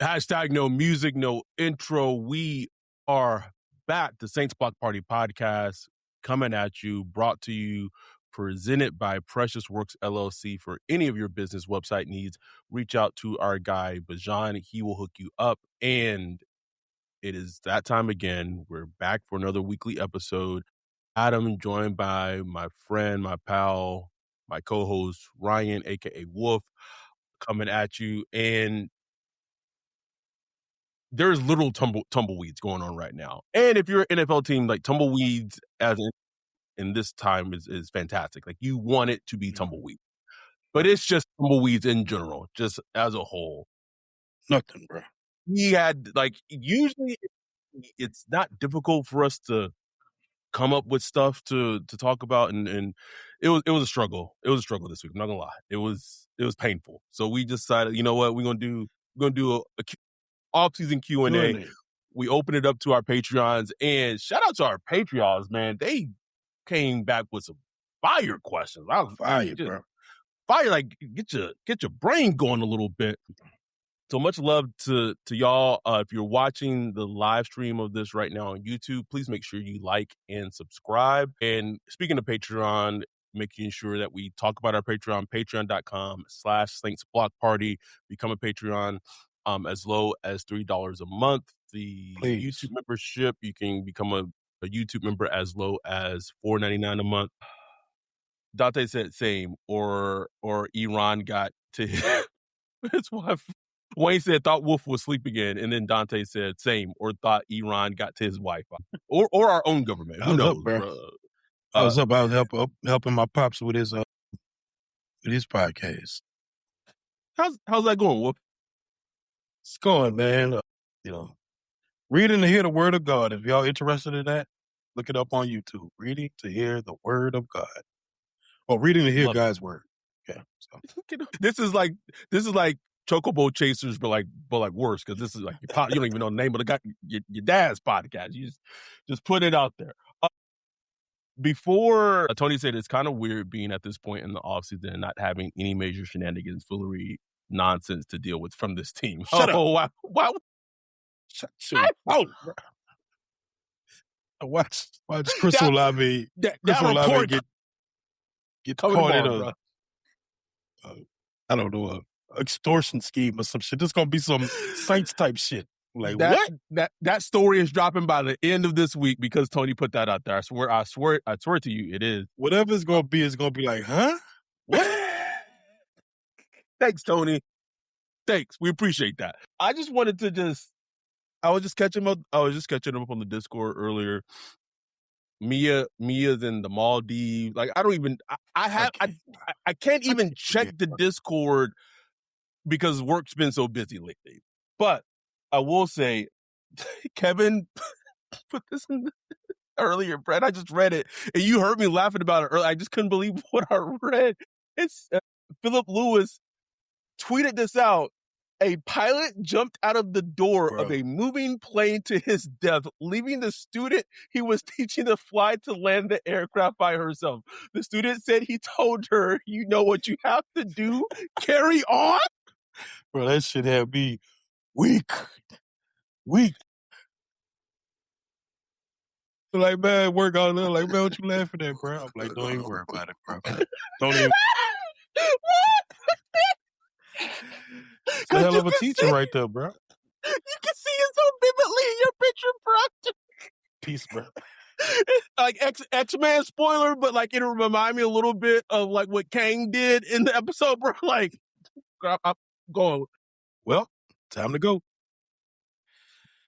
Hashtag no music, no intro. We are back. The Saints Block Party podcast coming at you, brought to you, presented by Precious Works LLC. For any of your business website needs, reach out to our guy, Bajan. He will hook you up. And it is that time again. We're back for another weekly episode. Adam, joined by my friend, my pal, my co-host, Ryan, a.k.a. Wolf, coming at you. And there's little tumbleweeds going on right now. And if you're an NFL team, like tumbleweeds as in this time is fantastic. Like you want it to be tumbleweed. But it's just tumbleweeds in general, just as a whole. Nothing, bro. We had usually it's not difficult for us to come up with stuff to talk about, and it was a struggle. It was a struggle this week. I'm not gonna lie. It was painful. So we decided, you know what, we're gonna do a off-season Q&A. We opened it up to our Patreons, and shout out to our Patreons, man. They came back with some fire questions. I was fire, bro. Fire, like get your brain going a little bit. So much love to y'all. If you're watching the live stream of this right now on YouTube, please make sure you like and subscribe. And speaking of Patreon, making sure that we talk about our Patreon, patreon.com/SaintsBlockParty. Become a Patreon as low as $3 a month. The YouTube membership, you can become a YouTube member as low as $4.99 a month. Dante said same, or Iran got to his wife. Wayne said thought Wolf was asleep again, and then Dante said same, or thought Iran got to his wife, or our own government. Who knows, bro? I was helping my pops with his podcast. How's that going, Wolf? It's going, man. Reading to hear the word of God. If y'all interested in that, look it up on YouTube. Reading to hear the word of God. Or reading to hear God's word. Yeah. So. This is like Chocobo Chasers, but like worse, because this is like you don't even know the name of the guy, your dad's podcast. You just put it out there. Before Tony said, it's kind of weird being at this point in the offseason and not having any major shenanigans, foolery, nonsense to deal with from this team. Shut up! Wow. Shut your mouth, bro. Watch Chris Olave. Chris Olave get caught in a I don't know, extortion scheme or some shit. This gonna be some Saints type shit. Like what? That story is dropping by the end of this week because Tony put that out there. I swear to you, it is. Whatever it's gonna be like, huh? What? Thanks, Tony. Thanks. We appreciate that. I just wanted to I was just catching him up on the Discord earlier. Mia's in the Maldives. Like I can't even check the Discord because work's been so busy lately. But I will say, Kevin put this in earlier, Brett. I just read it, and you heard me laughing about it earlier. I just couldn't believe what I read. It's Philip Lewis tweeted this out. A pilot jumped out of the door of a moving plane to his death, leaving the student he was teaching to fly to land the aircraft by herself. The student said he told her, "You know what you have to do? Carry on." Bro, that shit had me weak. Like, man, work on it. Like, man, what you laughing at, bro? I'm like, don't even worry about it, bro. Don't even. It's a hell of a teacher right there, bro. You can see it so vividly in your picture, bro. Peace, bro. Like X-Men spoiler, but like it remind me a little bit of like what Kang did in the episode, bro. Like, I'm going. Well, time to go.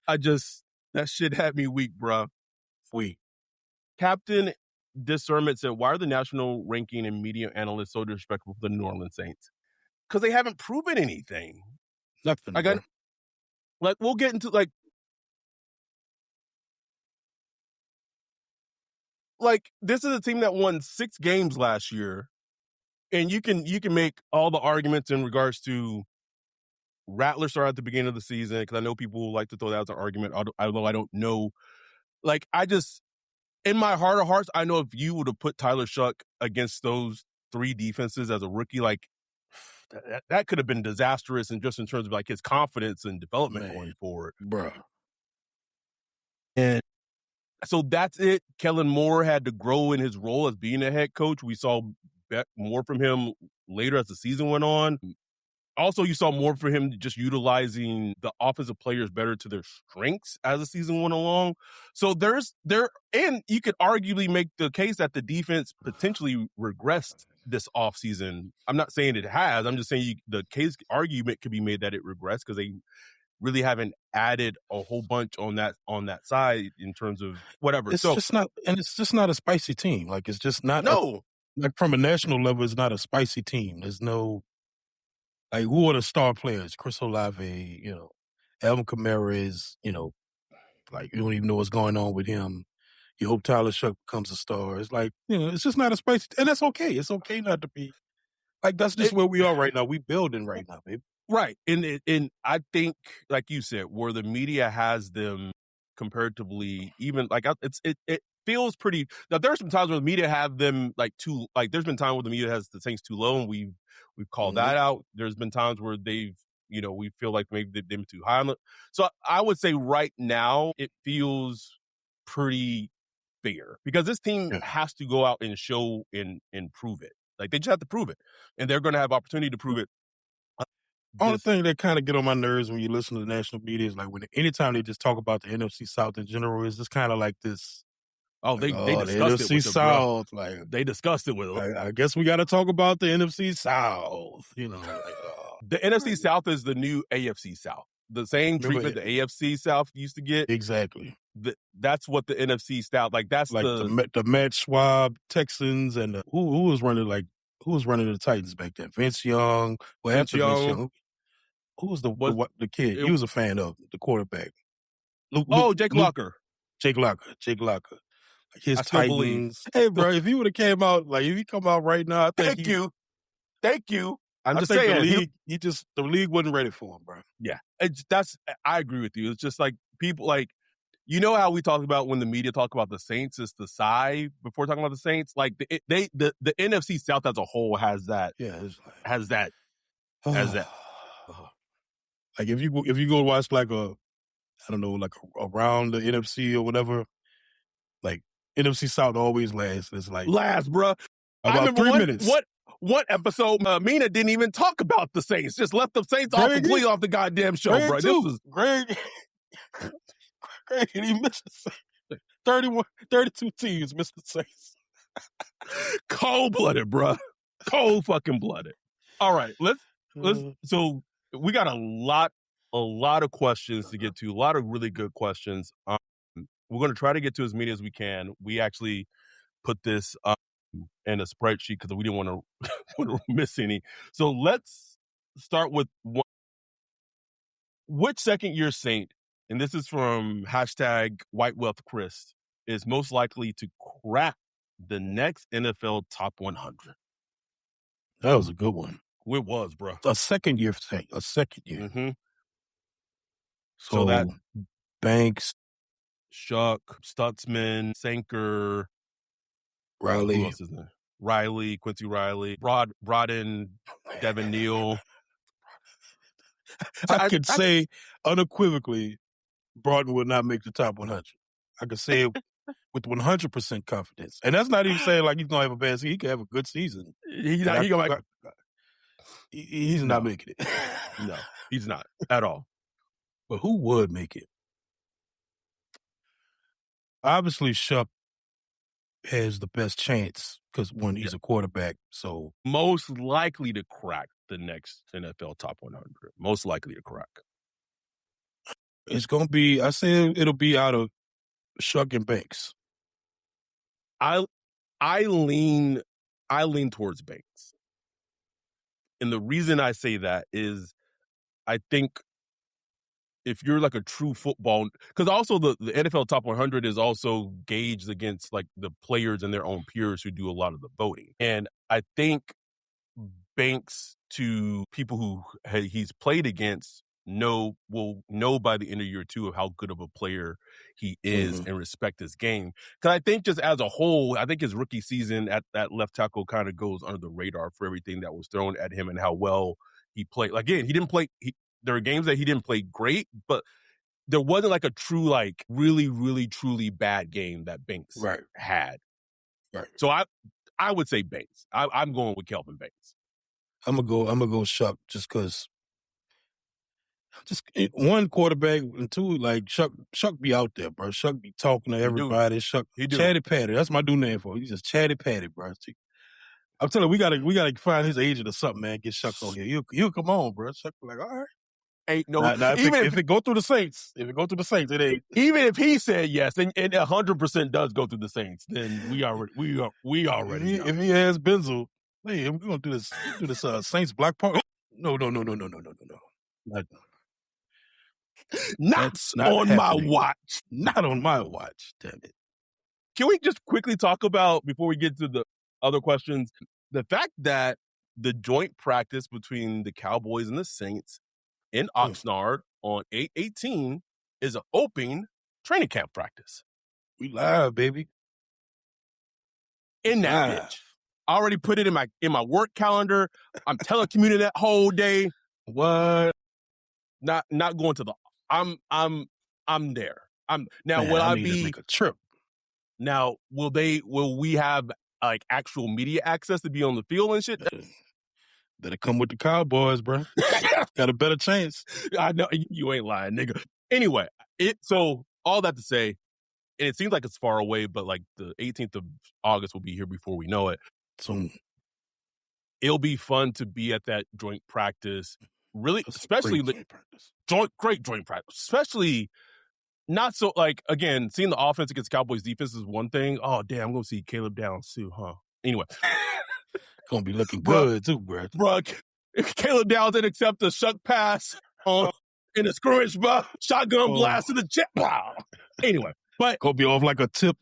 That shit had me weak, bro. Weak. Captain Discernment said, "Why are the national ranking and media analysts so disrespectful for the New Orleans Saints? Because they haven't proven anything. Nothing. Like we'll get into like this is a team that won 6 games last year, and you can make all the arguments in regards to Rattler started at the beginning of the season, because I know people like to throw that as an argument, although I don't know. Like in my heart of hearts, I know if you would have put Tyler Shuck against those 3 defenses as a rookie, like that could have been disastrous, and just in terms of like his confidence and development going forward, bro. And so that's it. Kellen Moore had to grow in his role as being a head coach. We saw more from him later as the season went on. Also, you saw more for him just utilizing the offensive players better to their strengths as the season went along. So and you could arguably make the case that the defense potentially regressed this offseason. I'm not saying it has. I'm just saying the case argument could be made that it regressed because they really haven't added a whole bunch on that side in terms of whatever. It's just not a spicy team. Like, it's just not. Like, from a national level, it's not a spicy team. There's no. Like, who are the star players? Chris Olave, Alvin Kamara is, like, you don't even know what's going on with him. You hope Tyler Shuck becomes a star. It's like, it's just not a spicy, and that's okay. It's okay not to be. Like, that's just where we are right now. We building right now, baby. Right. And I think, like you said, where the media has them comparatively, even like it feels pretty. Now, there's some times where the media have them there's been times where the media has the Saints too low, and we've called that out. There's been times where we feel like maybe they've been too high on it. So I would say right now it feels pretty fair because this team has to go out and show and prove it. Like, they just have to prove it, and they're going to have opportunity to prove it. Only thing that kind of get on my nerves when you listen to the national media is like anytime they just talk about the NFC South in general, is just kind of like this. Oh, they discussed the NFC South. Like, they discussed it with them. I guess we got to talk about the NFC South. The NFC South is the new AFC South. The same treatment the AFC South used to get. Exactly. That's what the NFC South, like, that's like the Matt Schwab Texans and who was running the Titans back then? Vince Young. Well, after Vince Young. Who was the kid? He was a fan of the quarterback. Jake Locker. Jake Locker. Like, his Titans. Hey, bro, if he would have came out, like, if he come out right now, I think Thank you. I'm just saying the league wasn't ready for him, bro. Yeah, I agree with you. It's just like people like, how we talked about when the media talk about the Saints is the side before talking about the Saints. Like, the NFC South as a whole has that. Yeah, has that. Like, if you go watch like around the NFC or whatever, like, NFC South always lasts. It's like bro. About 3 minutes. What episode? Mina didn't even talk about the Saints. Just left the Saints off completely off the goddamn show, Greg bro. Too. This was Greg. Greg, he missed the Saints. 32 teams missed the Saints. Cold-blooded, bro. Cold fucking blooded. All right, let's. So we got a lot of questions to get to. A lot of really good questions. We're going to try to get to as many as we can. We actually put this in a spreadsheet because we didn't want to miss any. So let's start with one. Which second-year Saint, and this is from #WhiteWealthChris, is most likely to crack the next NFL Top 100? That was a good one. It was, bro. A second-year Saint. A second year. Mm-hmm. So that Banks, Shuck, Stutzman, Sanker, Riley. Who else is there? Riley, Quincy Riley, Broaden, Devin Neal. I could say unequivocally, Broughton will not make the top 100. I could say it with 100% confidence. And that's not even saying like he's going to have a bad season. He could have a good season. He's not making it. No, he's not at all. But who would make it? Obviously, Shuck has the best chance because, one, he's a quarterback. So most likely to crack the next NFL Top 100. Most likely to crack. It's going to be, I say it'll be out of Shuck and Banks. I lean towards Banks. And the reason I say that is I think if you're like a true football, because also the NFL Top 100 is also gauged against like the players and their own peers who do a lot of the voting. And I think Banks, to people who he's played against, will know by the end of year 2 of how good of a player he is and respect his game. Because I think just as a whole, I think his rookie season at that left tackle kind of goes under the radar for everything that was thrown at him and how well he played. Again, he didn't play. There were games that he didn't play great, but there wasn't like a true, like really, really, truly bad game that Banks had. Right. So I would say Banks. I'm going with Kelvin Banks. I'm gonna go Shuck just because. Just one quarterback and two, like Shuck be out there, bro. Shuck be talking to everybody. Shuck, Chatty Patty. That's my new name for him. He's just Chatty Patty, bro. I'm telling you, we gotta find his agent or something, man. Get Shuck on here. He'll come on, bro. Shuck be like, all right. Ain't no. Now if it go through the Saints, it ain't. Even if he said yes, and 100% does go through the Saints, then we already know. If he has Benzel, hey, we're gonna do this Saints Black Park. No. Not on happening. my watch. Not on my watch, damn it. Can we just quickly talk about, before we get to the other questions, the fact that the joint practice between the Cowboys and the Saints in Oxnard on 8/18 is an open training camp practice. We live, baby. In that bitch. I already put it in my work calendar. I'm telecommuting that whole day. What? Not going to the. I'm there. Will I I need be to make a trip? Now, will we have like actual media access to be on the field and shit? Better come with the Cowboys, bro. Got a better chance. I know you ain't lying, nigga. Anyway, so all that to say, and it seems like it's far away, but like the 18th of August will be here before we know it. So it'll be fun to be at that joint practice. Really, especially great joint practice, especially not so like, again, seeing the offense against Cowboys defense is one thing. Oh, damn, I'm going to see Caleb Downs too, huh? Anyway. Going to be looking good too, bro. Bro, if Caleb Downs didn't accept a shuck pass in a scrimmage, bro, shotgun blast to the jet. Wow. Anyway, but. Going to be off like a tip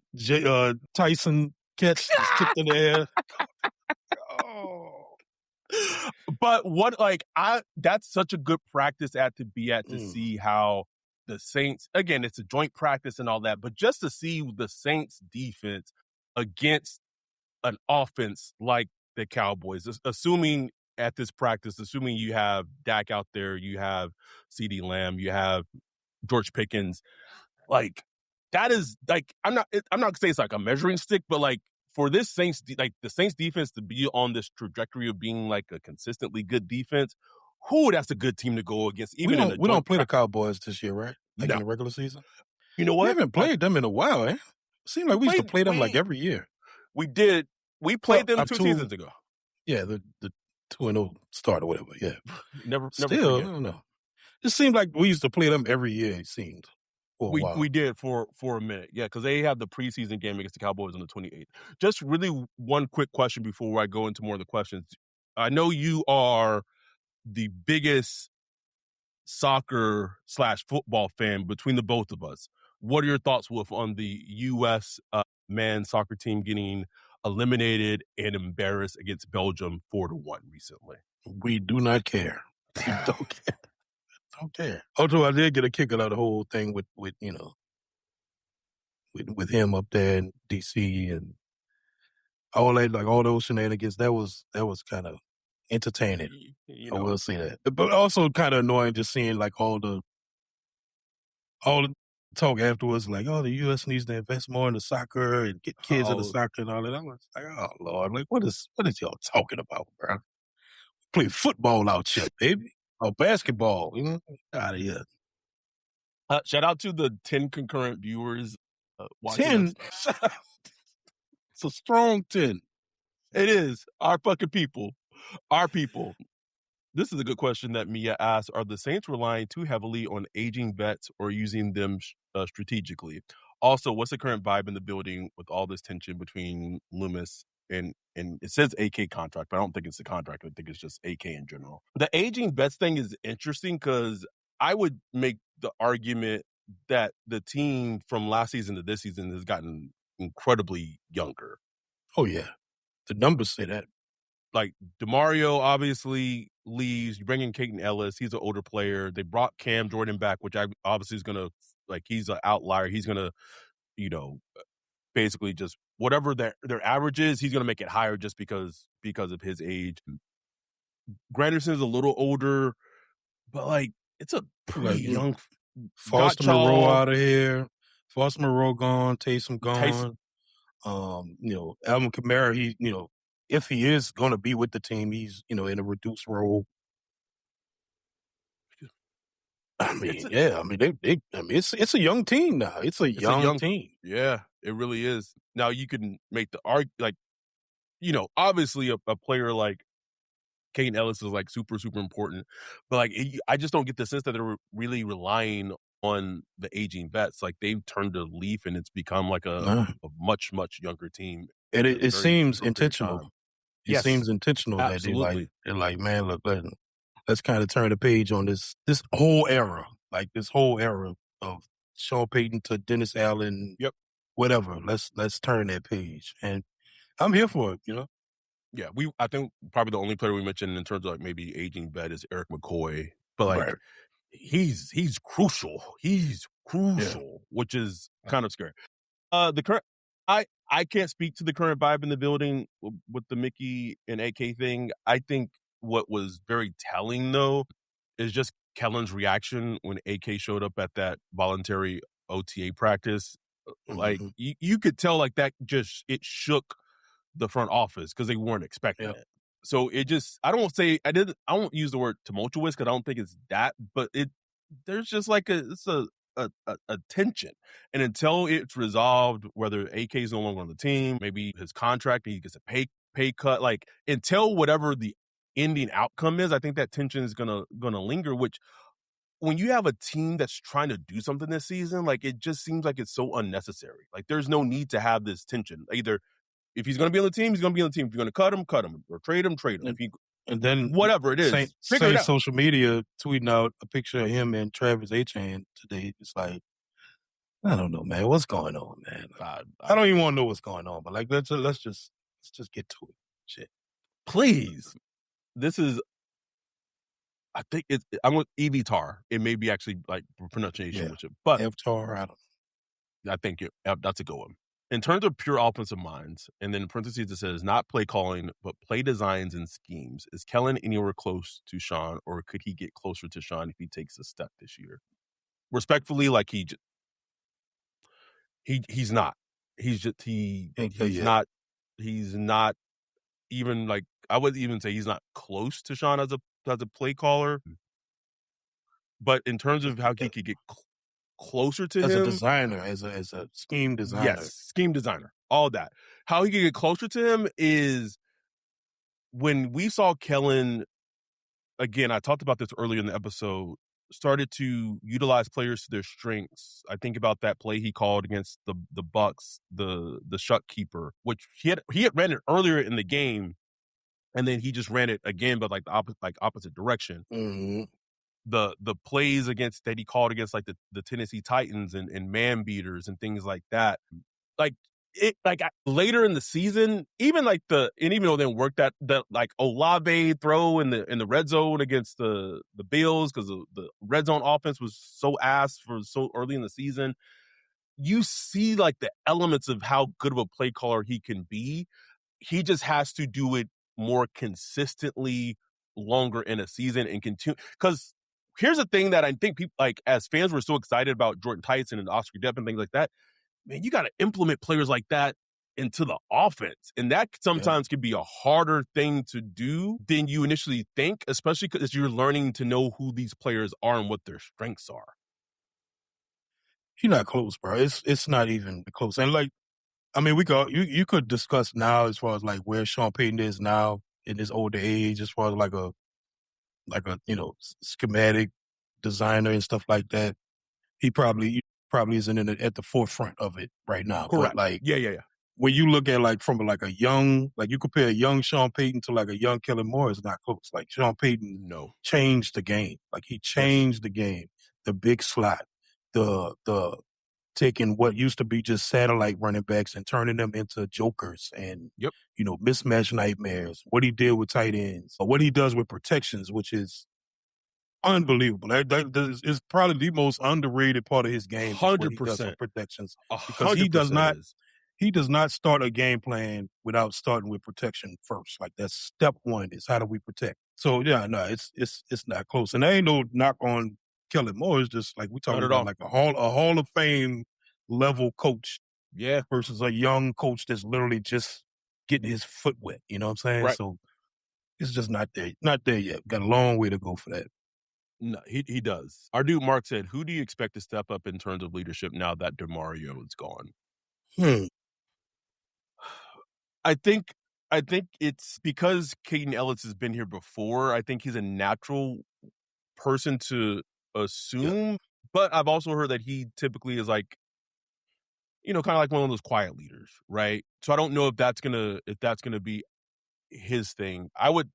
Tyson catch, tipped in the air. But that's such a good practice to be at to see how the Saints, again, it's a joint practice and all that, but just to see the Saints defense against an offense like the Cowboys, assuming at this practice, assuming you have Dak out there, you have CeeDee Lamb, you have George Pickens, like that is like, I'm not gonna say it's like a measuring stick, but like, for this Saints, like the Saints defense to be on this trajectory of being like a consistently good defense, that's a good team to go against. We don't play the Cowboys this year, right? Like in the regular season. You know what? We haven't played them in a while, eh? It seemed like we used to play them like every year. We did. We played them 2 seasons ago. Yeah, the 2-0 start or whatever. Yeah, never. Still, I don't know. It seemed like we used to play them every year. It seemed. We did for a minute, yeah, because they have the preseason game against the Cowboys on the 28th. Just really one quick question before I go into more of the questions. I know you are the biggest soccer/football fan between the both of us. What are your thoughts on the U.S. men's soccer team getting eliminated and embarrassed against Belgium 4-1 recently? We do not care. We don't care. Don't care. Although I did get a kick out of the whole thing with him up there in DC and all that, like all those shenanigans. That was kind of entertaining. I will say that, but also kind of annoying just seeing like all the talk afterwards, like, oh, the U.S. needs to invest more into soccer and get kids into soccer and all that. I was like, oh Lord, like what is y'all talking about, bro? Play football out here, baby. Or basketball, out of here. Shout out to the 10 concurrent viewers watching 10? It's a strong 10. It is. Our fucking people. Our people. This is a good question that Mia asked. Are the Saints relying too heavily on aging vets or using them strategically? Also, what's the current vibe in the building with all this tension between Loomis and it says AK contract, but I don't think it's a contract. I think it's just AK in general. The aging vets thing is interesting because I would make the argument that the team from last season to this season has gotten incredibly younger. Oh, yeah. The numbers say that. Like, Demario, obviously, leaves. You bring in Payton Ellis. He's an older player. They brought Cam Jordan back, which obviously is going to, like, he's an outlier. He's going to, basically just whatever their average is, he's going to make it higher just because of his age. Granderson's a little older, but, like, it's a pretty young. Foster Moreau out of here. Foster Moreau gone. Taysom gone. Alvin Kamara, he, if he is going to be with the team, he's, in a reduced role. I mean, it's a young team now. It's a young team. Yeah, it really is. Now you can make the argument, like, obviously a player like Payton Ellis is, like, super, super important, but, like, I just don't get the sense that they're really relying on the aging vets. Like, they've turned a leaf and it's become like a much, much younger team. And it seems intentional. It Yes, seems intentional absolutely. that they're like, man, look, let's kind of turn the page on this whole era, like this whole era of Sean Payton to Dennis Allen, whatever. Let's turn that page, and I'm here for it. Yeah, I think probably the only player we mentioned in terms of, like, maybe aging vet is Eric McCoy, but, like, he's crucial. He's crucial, which is kind of scary. The current, I can't speak to the current vibe in the building with the Mickey and AK thing. I think what was very telling, though, is just Kellen's reaction when AK showed up at that voluntary OTA practice. Like, you could tell, like, that it shook the front office because they weren't expecting it. So it just, I won't use the word tumultuous because I don't think it's that, but there's just like a tension. And until it's resolved, whether AK is no longer on the team, maybe his contract, he gets a pay cut, like, until whatever the ending outcome is, I think that tension is gonna linger, which, when you have a team that's trying to do something this season, like, it just seems like it's so unnecessary. Like, there's no need to have this tension. Either if he's going to be on the team, he's going to be on the team. If you're going to cut him, or trade him. And then whatever it is, figure it out. Social media tweeting out a picture of him and Travis Etienne today. It's like, I don't know, man. What's going on, man? I don't even want to know what's going on, but, like, let's just get to it. Shit, please. This is, I think I'm with Evitar. It may be actually, like, pronunciation, but Evtar, I don't know. I think that's a good one. In terms of pure offensive minds, and then in parentheses it says not play calling, but play designs and schemes. Is Kellen anywhere close to Sean, or could he get closer to Sean if he takes a step this year? Respectfully, like, he's not. He's not. He's not even, like, I would even say he's not close to Sean as a play caller. But in terms of how he could get closer to as him, a designer, as a scheme designer. Yes, scheme designer, all that. How he could get closer to him is when we saw Kellen, again, I talked about this earlier in the episode, started to utilize players to their strengths. I think about that play he called against the Bucks, the shut keeper, which he had ran it earlier in the game, and then he just ran it again, but, like, the opposite direction. Mm-hmm. The plays that he called against, like, the Tennessee Titans and man beaters and things like that. Like, later in the season, even though it didn't work, that like Olave throw in the red zone against the Bills, because the red zone offense was so ass for so early in the season, you see, like, the elements of how good of a play caller he can be. He just has to do it more consistently, longer in a season, and continue. Because here's the thing that I think people, like, as fans, were so excited about Jordan Tyson and Oscar Depp and things like that. Man, you got to implement players like that into the offense. And that sometimes can be a harder thing to do than you initially think, especially because you're learning to know who these players are and what their strengths are. You're not close, bro. It's not even close. And, like, I mean, you could discuss now as far as, like, where Sean Payton is now in his older age, as far as like a schematic designer and stuff like that. He probably isn't at the forefront of it right now. Correct. But, like, yeah. When you look at, like, from, like, a young, like, you compare a young Sean Payton to, like, a young Kellen Moore, it's not close. Like, Sean Payton changed the game. Like, he changed the game. The big slot, the taking what used to be just satellite running backs and turning them into jokers and, mismatch nightmares. What he did with tight ends, or what he does with protections, which is unbelievable. That is probably the most underrated part of his game is what he does with 100%. protections, because he does 100% not start a game plan without starting with protection first. Like, that's step one is how do we protect? So yeah, no, it's not close. And there ain't no knock on Kellen Moore. It's just like we're talking Not at about all. like a Hall of Fame level coach Yeah. versus a young coach that's literally just getting his foot wet. You know what I'm saying? Right. So it's just not there yet. Got a long way to go for that. No, he does. Our dude Mark said, "Who do you expect to step up in terms of leadership now that Demario is gone?" I think it's because Caden Ellis has been here before. I think he's a natural person to assume, but I've also heard that he typically is like, kind of like one of those quiet leaders, right? So I don't know if that's gonna be his thing. I would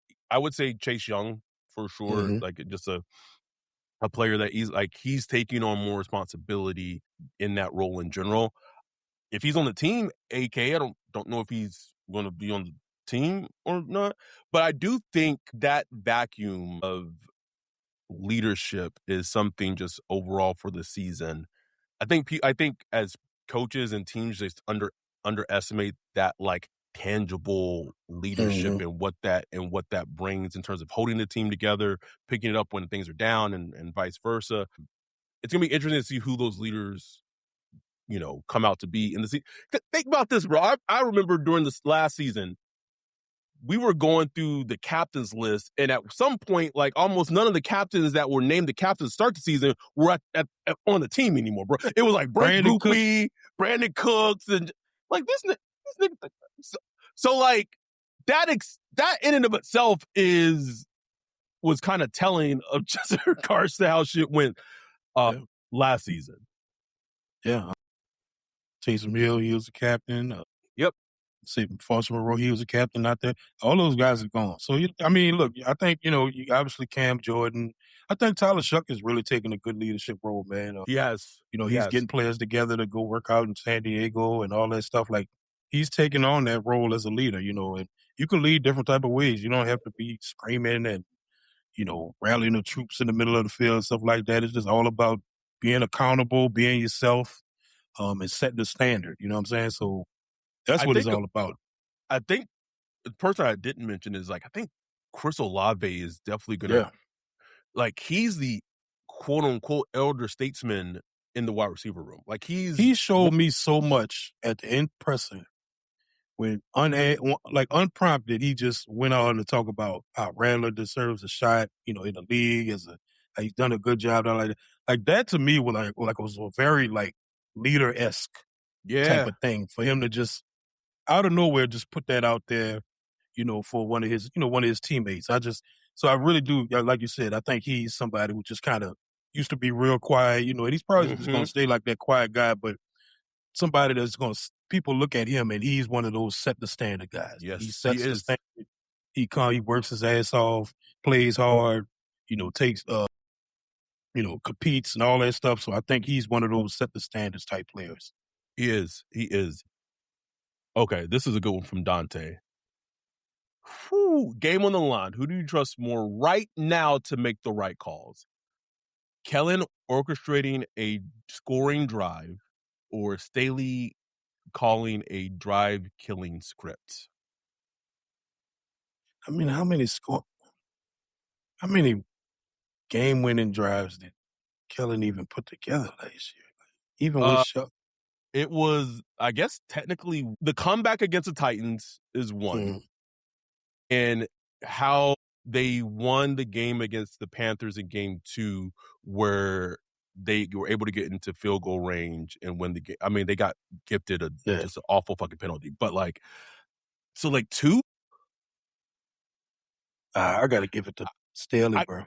say Chase Young for sure, Mm-hmm. like just a player that he's taking on more responsibility in that role in general. If he's on the team, AK, I don't know if he's going to be on the team or not, but I do think that vacuum of leadership is something just overall for the season. I think as coaches and teams just underestimate that like tangible leadership and what that brings in terms of holding the team together, picking it up when things are down, and vice versa. It's gonna be interesting to see who those leaders come out to be in the season. Think about this, bro. I remember during this last season, we were going through the captains list, and at some point, like almost none of the captains that were named the captains to start the season were on the team anymore, bro. It was like Brandon Cooks, and like this nigga. So like that in and of itself was kind of telling of just in regards to how shit went last season. Yeah. Taysom Hill, he was the captain. Yep. Foster Moreau, he was a captain out there. All those guys are gone. So, I mean, look, I think, obviously Cam Jordan. I think Tyler Shuck is really taking a good leadership role, man. He has. He's getting players together to go work out in San Diego and all that stuff. Like, he's taking on that role as a leader, and you can lead different type of ways. You don't have to be screaming and, rallying the troops in the middle of the field and stuff like that. It's just all about being accountable, being yourself, and setting the standard. You know what I'm saying? So that's what it's all about. I think the person I didn't mention is I think Chris Olave is definitely gonna he's the quote unquote elder statesman in the wide receiver room. Like he showed me so much at the end presser when unprompted, he just went on to talk about how Rattler deserves a shot, in the league he's done a good job. Like that to me was like was a very leader-esque type of thing for him to just out of nowhere just put that out there, for one of his teammates. So I really do, like you said, I think he's somebody who just kind of used to be real quiet, and he's probably just going to stay like that quiet guy, but somebody that's going to, people look at him and he's one of those set the standard guys. Yes, he sets the standard. He works his ass off, plays hard, takes, competes and all that stuff. So I think he's one of those set the standards type players. He is. Okay, this is a good one from Dante. Game on the line. Who do you trust more right now to make the right calls? Kellen orchestrating a scoring drive or Staley calling a drive-killing script? I mean, how many game-winning drives did Kellen even put together last year? Even with Shuck? It was, I guess, technically the comeback against the Titans is one. And how they won the game against the Panthers in game 2 where they were able to get into field goal range and win the game. I mean, they got gifted just an awful fucking penalty. But two? I got to give it to Staley, bro.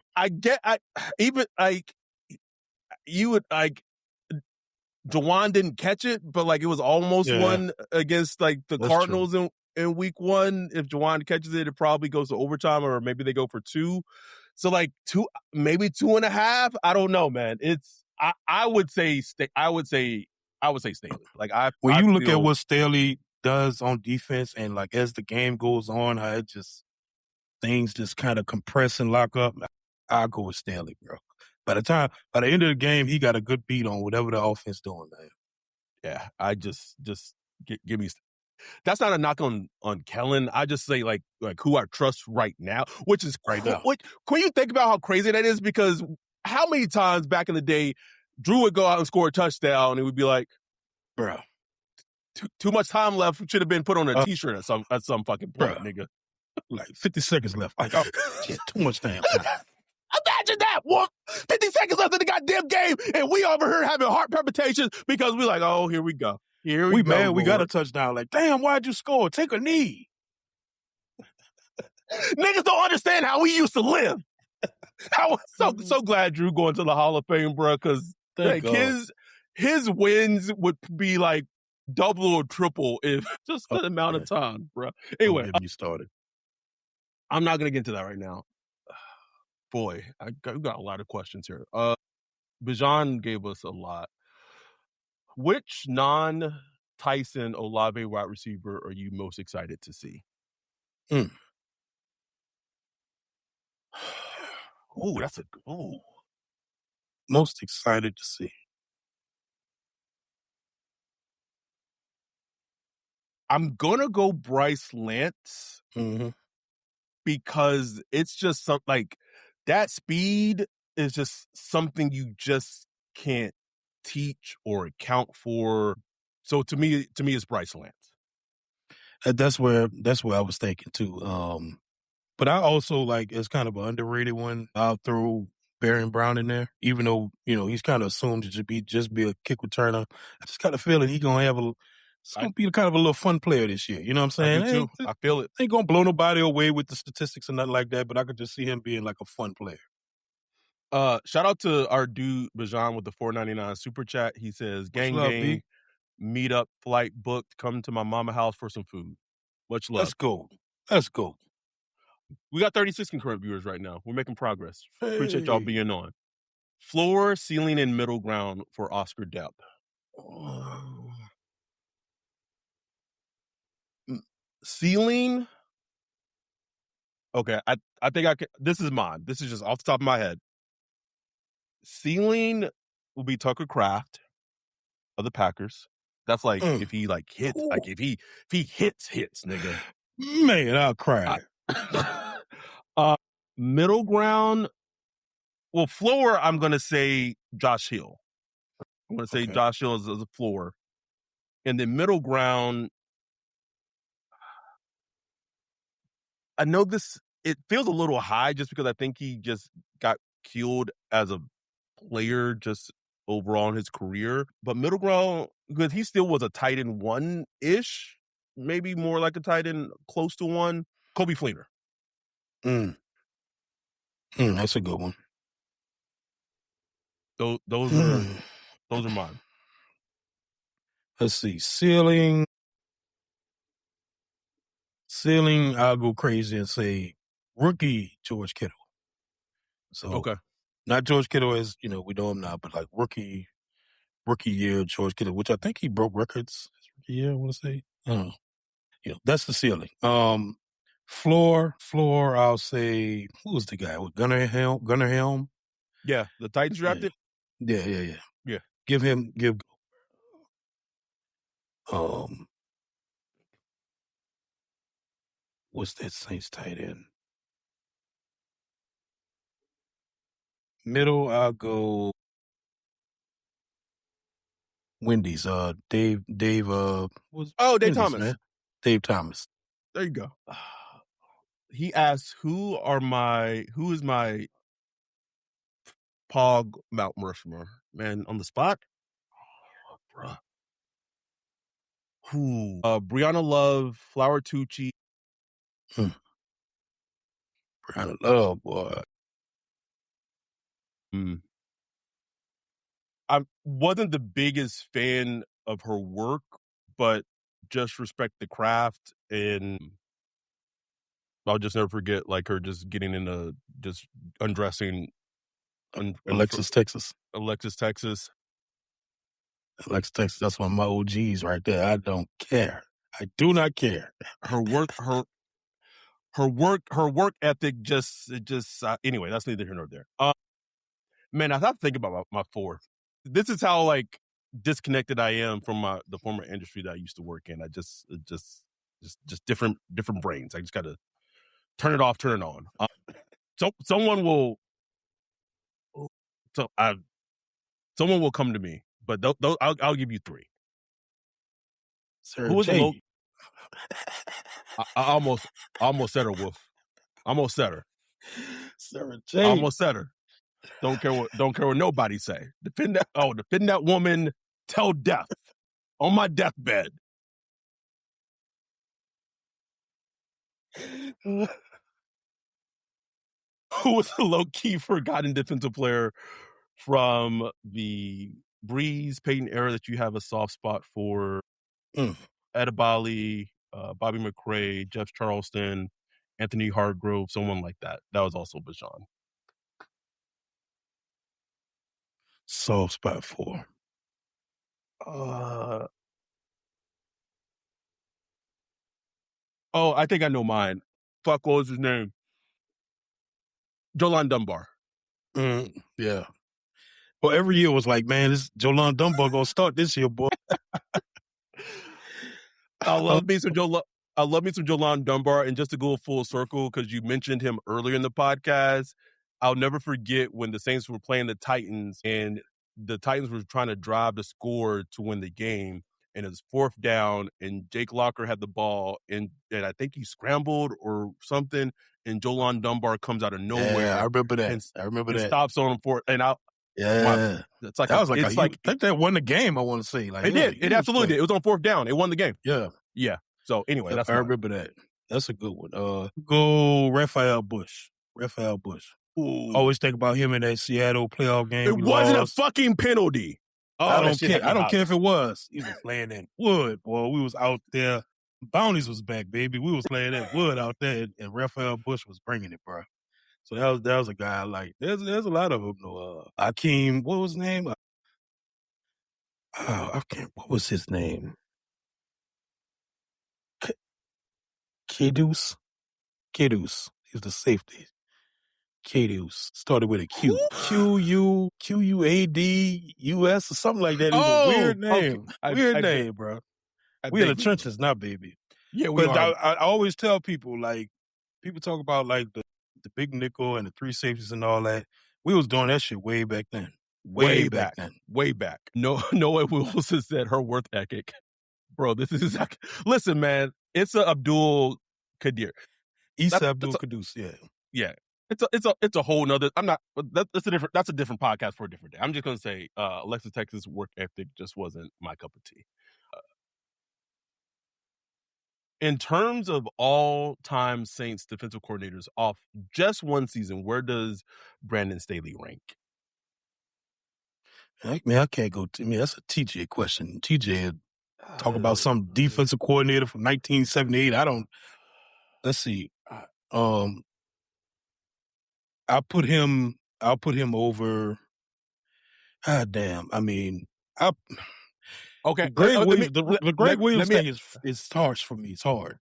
Juwan didn't catch it, but it was almost one against the Cardinals in week 1. If Juwan catches it, it probably goes to overtime, or maybe they go for 2. So maybe 2.5. I don't know, man. I would say I would say Staley. Like when you look at what Staley does on defense, and like as the game goes on, how it just things just kind of compress and lock up. I'll go with Staley, bro. By the end of the game, he got a good beat on whatever the offense doing, man. Yeah, I just give me. That's not a knock on Kellen. I just say like who I trust right now, which is right now. Can you think about how crazy that is? Because how many times back in the day, Drew would go out and score a touchdown, and it would be like, bro, too much time left. Should have been put on a T-shirt at some fucking point, nigga. Like 50 seconds left. Like, oh, shit, too much time. Imagine that. 50 seconds left in the goddamn game, and we over here having heart palpitations because we're like, oh, here we go. Here we go. Man, we got a touchdown. Like, damn, why'd you score? Take a knee. Niggas don't understand how we used to live. I was so glad Drew going to the Hall of Fame, bro, because like his wins would be like double or triple if just the amount of time, bro. Anyway, don't get me started. I'm not gonna get into that right now. Boy, I got a lot of questions here. Bijan gave us a lot. Which non-Tyson Olave wide receiver are you most excited to see? Oh, that's a most excited to see. I'm gonna go Bryce Lance because it's just something like that. Speed is just something you just can't teach or account for. So to me, it's Bryce Lance. That's where I was thinking too. But I also like it's kind of an underrated one. I'll throw Baron Brown in there, even though he's kind of assumed to just be a kick returner. I just kind of feel that he's gonna be kind of a little fun player this year. You know what I'm saying? I do too. I feel it. Ain't gonna blow nobody away with the statistics or nothing like that, but I could just see him being like a fun player. Shout out to our dude Bijan with the $4.99 super chat. He says, "Gang, meet up, flight booked. Come to my mama house for some food. Much love. Let's go. We got 36 concurrent viewers right now. We're making progress. Hey. Appreciate y'all being on. Floor, ceiling, and middle ground for Oscar Depp. Ceiling. Okay, I think I can. This is mine. This is just off the top of my head. Ceiling will be Tucker Kraft of the Packers. That's like if he like hits, like if he hits, nigga. Man, I'll cry. Middle ground. Well, floor, I'm gonna say Josh Hill. I'm gonna say Josh Hill as a floor, and then middle ground. I know it feels a little high just because I think he just got killed as a player just overall in his career. But middle ground, because he still was a tight end 1-ish, maybe more like a tight end close to 1. Kobe Fleener. That's a good one. Those are mine. Let's see. Ceiling, I'll go crazy and say rookie George Kittle. So not George Kittle as we know him now, but like rookie year George Kittle, which I think he broke records his rookie year. I want to say, I don't know. That's the ceiling. Floor. I'll say who was the guy with Gunnar Helm? Yeah, the Titans drafted. Yeah. Give. What's that Saints tight end? Middle, I'll go Wendy's. Dave. Dave Wendy's, Thomas. Man. Dave Thomas. There you go. He asked, "Who is my Pog Mount Rushmore?" Man, on the spot. Bruh. Who? Brianna Love, Flower Tucci. Brianna Love, boy. I wasn't the biggest fan of her work, but just respect the craft, and I'll just never forget like her just getting into just undressing Alexis, Texas. Alexis, Texas. Alexa Texas, that's one of my OGs right there. I don't care. I do not care. Her work ethic anyway, that's neither here nor there. Man, I have to think about my fourth. This is how like disconnected I am from the former industry that I used to work in. I just different brains. I just got to turn it off, turn it on. Someone will come to me, but I'll give you three. Sarah J. I almost said her, Wolf. Almost said her. Sarah J. Almost said her. Don't care what nobody say. Defend that woman till death. On my deathbed. Who was a low-key forgotten defensive player from the Brees Payton era that you have a soft spot for? Edibali, Bobby McRae, Jeff Charleston, Anthony Hargrove, someone like that. That was also Bijan. Soft spot for. I think I know mine. Fuck, what was his name? Jolon Dunbar. Yeah. Well, every year was like, man, this Jolon Dunbar gonna start this year, boy. I love me some Jolon Dunbar, and just to go full circle, because you mentioned him earlier in the podcast, I'll never forget when the Saints were playing the Titans, and the Titans were trying to drive the score to win the game, and it was fourth down, and Jake Locker had the ball, and I think he scrambled or something, and Jolon Dunbar comes out of nowhere. Yeah, I remember that. And stops on him for it, and it's like I think that won the game. I want to say, like it did. It absolutely did. It was on fourth down. It won the game. Yeah. So anyway, I remember that. That's a good one. Go Raphael Bush. Ooh. Always think about him in that Seattle playoff game. It wasn't a fucking penalty. I don't care. I don't care if it was. He was playing in Wood, boy. We was out there. Bounties was back, baby. We was playing at Wood out there, and Raphael Bush was bringing it, bro. So that was a guy I like. There's a lot of them though. Akeem, what was his name? What was his name? Kidus. He was the safety. Kidus started with a Q. QUADUS or something like that. It was a weird name. Okay. Name, bro. We in the trenches now, baby. Yeah, we are. I always tell people, like, people talk about like the big nickel and the three safeties and all that. We was doing that shit way back then. Way back. Noah Wilson said her worth ethic. Bro, this is listen, man. It's a Abdul Qadir. Issa Abdul Qudus, yeah. It's a whole nother. That's a different podcast for a different day. I'm just gonna say, Alexa Texas work ethic just wasn't my cup of tea. In terms of all-time Saints defensive coordinators off just one season, where does Brandon Staley rank? Man, I can't go to me. That's a TJ question. TJ talk about some defensive coordinator from 1978. Let's see. I'll put him over. Damn. I mean, okay. The Greg Williams thing is harsh for me. It's hard.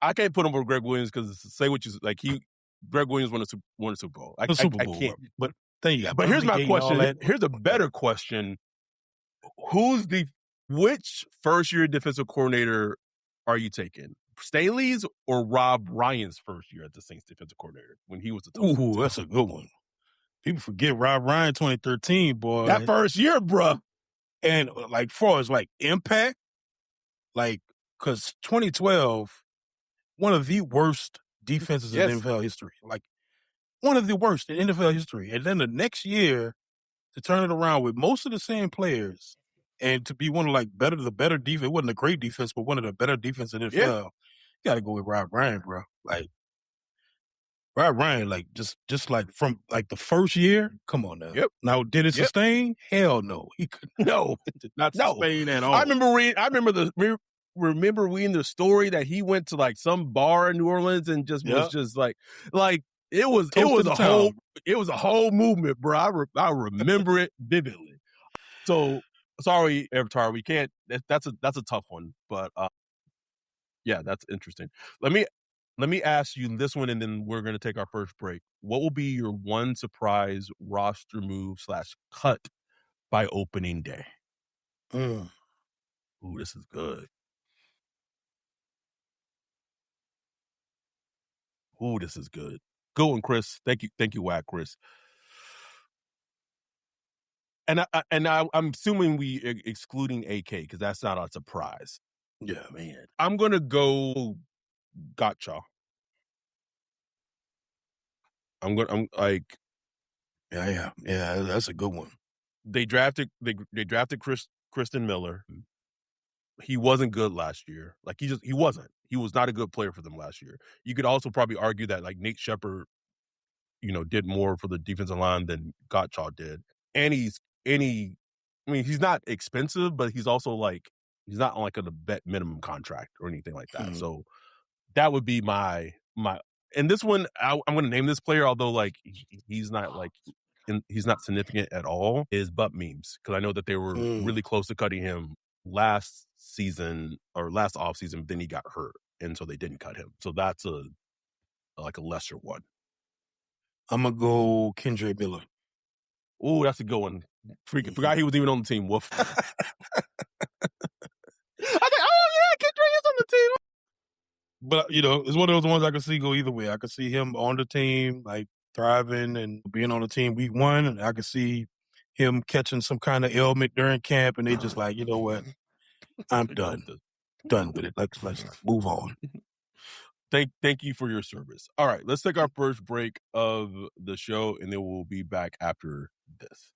I can't put him over Greg Williams because say what you like. Greg Williams won a Super Bowl. I can't. But here's my question. Here's a better question. Which first year defensive coordinator are you taking? Staley's or Rob Ryan's first year as the Saints defensive coordinator when he was the top? Ooh, that's a good one. People forget Rob Ryan 2013, boy. That first year, bruh. And like far as like impact, like because 2012, one of the worst defenses in NFL history. Like one of the worst in NFL history. And then the next year to turn it around with most of the same players and to be one of like the better defense. It wasn't a great defense, but one of the better defense in NFL. Yeah. You got to go with Rob Ryan, bro. Like Rob Ryan, like just like from like the first year. Come on now. Yep. Now, did it sustain? Hell no. He could not sustain at all. I remember reading the story that he went to like some bar in New Orleans and was just like it was a whole movement, bro. I remember it vividly. So sorry, Avatar, we can't. That's a tough one, but yeah, that's interesting. Let me ask you this one, and then we're going to take our first break. What will be your one surprise roster move / cut by opening day? Ooh, this is good. Ooh, this is good. Good one, Chris. Thank you, Wack, Chris. And I'm assuming we excluding AK because that's not a surprise. Yeah, man. I'm gonna go Gotcha. I'm like, yeah. That's a good one. They drafted Kristen Miller. He wasn't good last year. Like he wasn't. He was not a good player for them last year. You could also probably argue that like Nate Shepard, did more for the defensive line than Gottschall did. And he's he's not expensive, but he's also like he's not on like a vet minimum contract or anything like that. So that would be my. And this one, I'm going to name this player, although like he's not like he's not significant at all. Is Butt Memes, because I know that they were really close to cutting him last season or last offseason, but then he got hurt, and so they didn't cut him. So that's a lesser one. I'm gonna go Kendre Miller. Oh, that's a good one. Forgot he was even on the team. Woof. I think, Kendre is on the team. But it's one of those ones I can see go either way. I can see him on the team, like thriving and being on the team week one, and I can see him catching some kind of ailment during camp, and they just like, you know what, I'm done with it. Let's move on. Thank you for your service. All right, let's take our first break of the show, and then we'll be back after this.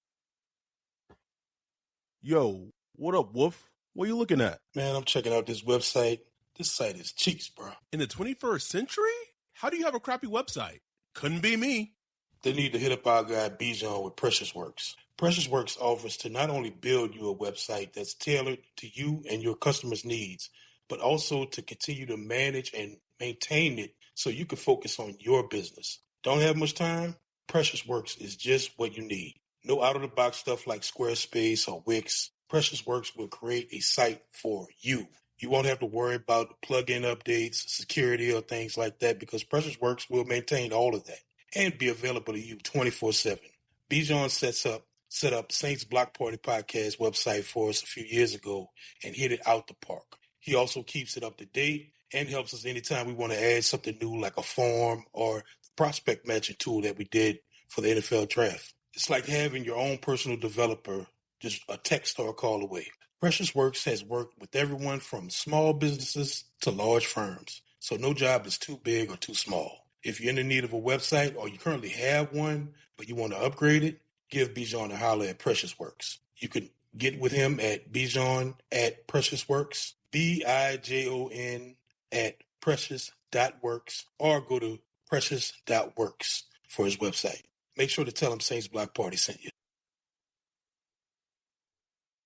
Yo, what up, Wolf? What are you looking at? Man, I'm checking out this website. This site is cheeks, bro. In the 21st century? How do you have a crappy website? Couldn't be me. They need to hit up our guy Bijan with Precious Works. Precious Works offers to not only build you a website that's tailored to you and your customers' needs, but also to continue to manage and maintain it so you can focus on your business. Don't have much time? Precious Works is just what you need. No out-of-the-box stuff like Squarespace or Wix. Precious Works will create a site for you. You won't have to worry about plugin updates, security, or things like that because Precious Works will maintain all of that and be available to you 24/7. Bijan set up Saints Block Party Podcast website for us a few years ago and hit it out the park. He also keeps it up to date and helps us anytime we want to add something new like a form or the prospect matching tool that we did for the NFL draft. It's like having your own personal developer just a text or a call away. Precious Works has worked with everyone from small businesses to large firms, so no job is too big or too small. If you're in the need of a website or you currently have one, but you want to upgrade it, give Bijan a holler at Precious Works. You can get with him at Bijan at Precious Works, BIJON at precious.works, or go to precious.works for his website. Make sure to tell him Saints Block Party sent you.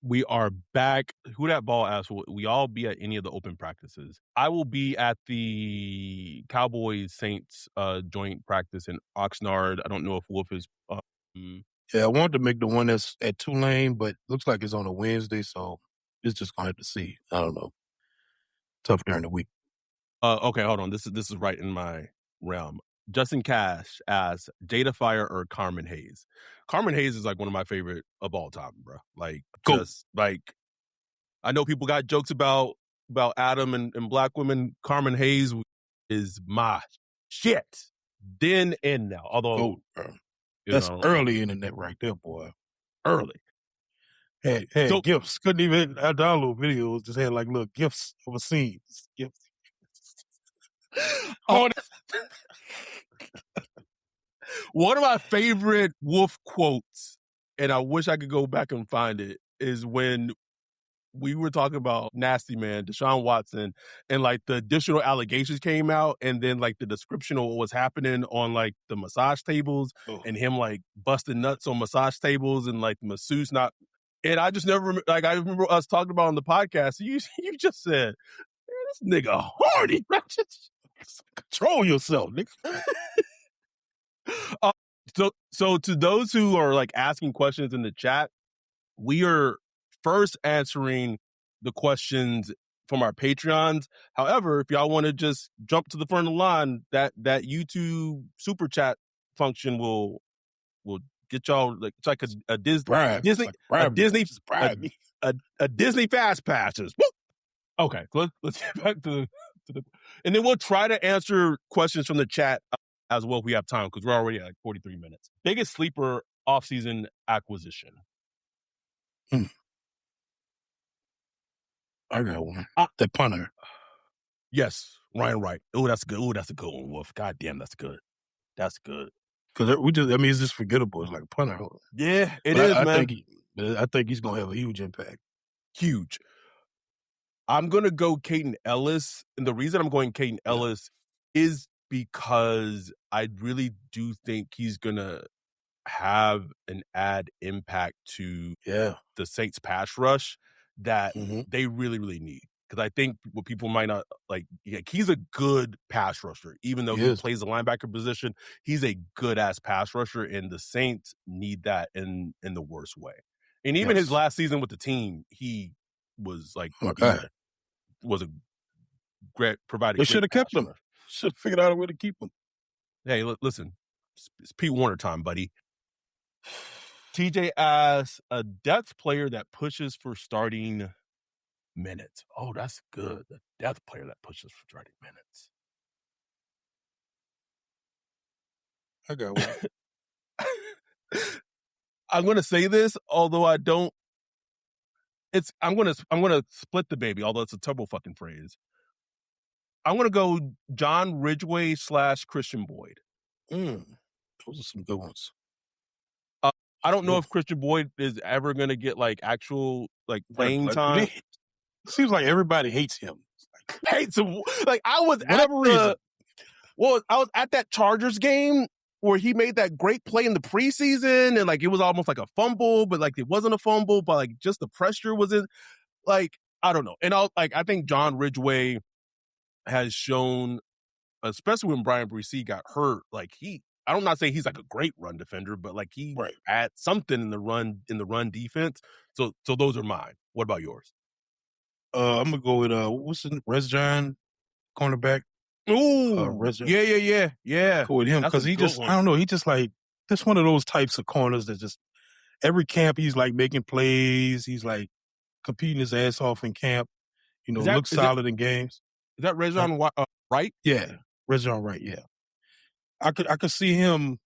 We are back. Who that ball asked? Will we all be at any of the open practices? I will be at the Cowboys Saints joint practice in Oxnard. I don't know if Wolf is. Yeah, I wanted to make the one that's at Tulane, but looks like it's on a Wednesday, so it's just gonna have to see. I don't know. Tough during the week. Okay, hold on. This is right in my realm. Justin Cash asks Jada Fire or Carmen Hayes. Carmen Hayes is like one of my favorite of all time, bro. Like, cool. Just like, I know people got jokes about Adam and black women. Carmen Hayes is my shit. Then and now. Although, that's early internet right there, boy. Early. Hey, so, gifts. Couldn't even download videos. Just had like little gifts of a scene. Gifts. One of my favorite Wolf quotes, and I wish I could go back and find it, is when we were talking about Nasty Man, Deshaun Watson, and like the additional allegations came out, and then like the description of what was happening on like the massage tables and him like busting nuts on massage tables and like the masseuse not. And I just never I remember us talking about on the podcast. You just said, "This nigga horny." Control yourself, nigga. So to those who are like asking questions in the chat, we are first answering the questions from our Patreons. However, if y'all want to just jump to the front of the line, that YouTube super chat function will get y'all like it's like a Disney Disney fast passes. Woo! Okay, so let's get back to the, and then we'll try to answer questions from the chat as well if we have time because we're already at like 43 minutes. Biggest sleeper offseason acquisition. I got one. The punter. Yes, Ryan Wright. Oh, that's good. Oh, that's a good one, Wolf. God damn, that's good. That's good. Because it's just forgettable. It's like a punter. Yeah, it is, man. I think he's gonna have a huge impact. Huge. I'm gonna go Payton Ellis, and the reason I'm going Payton Ellis is because I really do think he's gonna have an add impact to the Saints pass rush that they really, really need. Because I think what people might not like, he's a good pass rusher, even though he plays the linebacker position. He's a good ass pass rusher, and the Saints need that in the worst way. And even his last season with the team, he was like, was a great provided. They should have kept him. Should have figured out a way to keep him. Hey, listen, it's Pete Warner time, buddy. TJ asks, a depth player that pushes for starting minutes. Oh, that's good. The depth player that pushes for starting minutes. I got one. I'm going to say this, although I don't. I'm going to split the baby, although it's a turbo fucking phrase. I'm going to go John Ridgway / Christian Boyd. Those are some good ones. I don't know if Christian Boyd is ever going to get like actual like playing time. It seems like everybody hates him. Hates him. Like I was at that Chargers game where he made that great play in the preseason, and like it was almost like a fumble, but like it wasn't a fumble, but like just the pressure was in. Like I don't know, and I think John Ridgway has shown, especially when Brian Brees got hurt, like I'm not saying he's like a great run defender, but like he adds something in the run defense. So those are mine. What about yours? I'm gonna go with what's the Rezjan cornerback? Ooh, yeah. Go with him because he just I don't know. He just like this one of those types of corners that just every camp he's like making plays. He's like competing his ass off in camp. You know, looks solid in games. Is that Rezjan Wright? Yeah, Rezjan Wright. Yeah, I could see him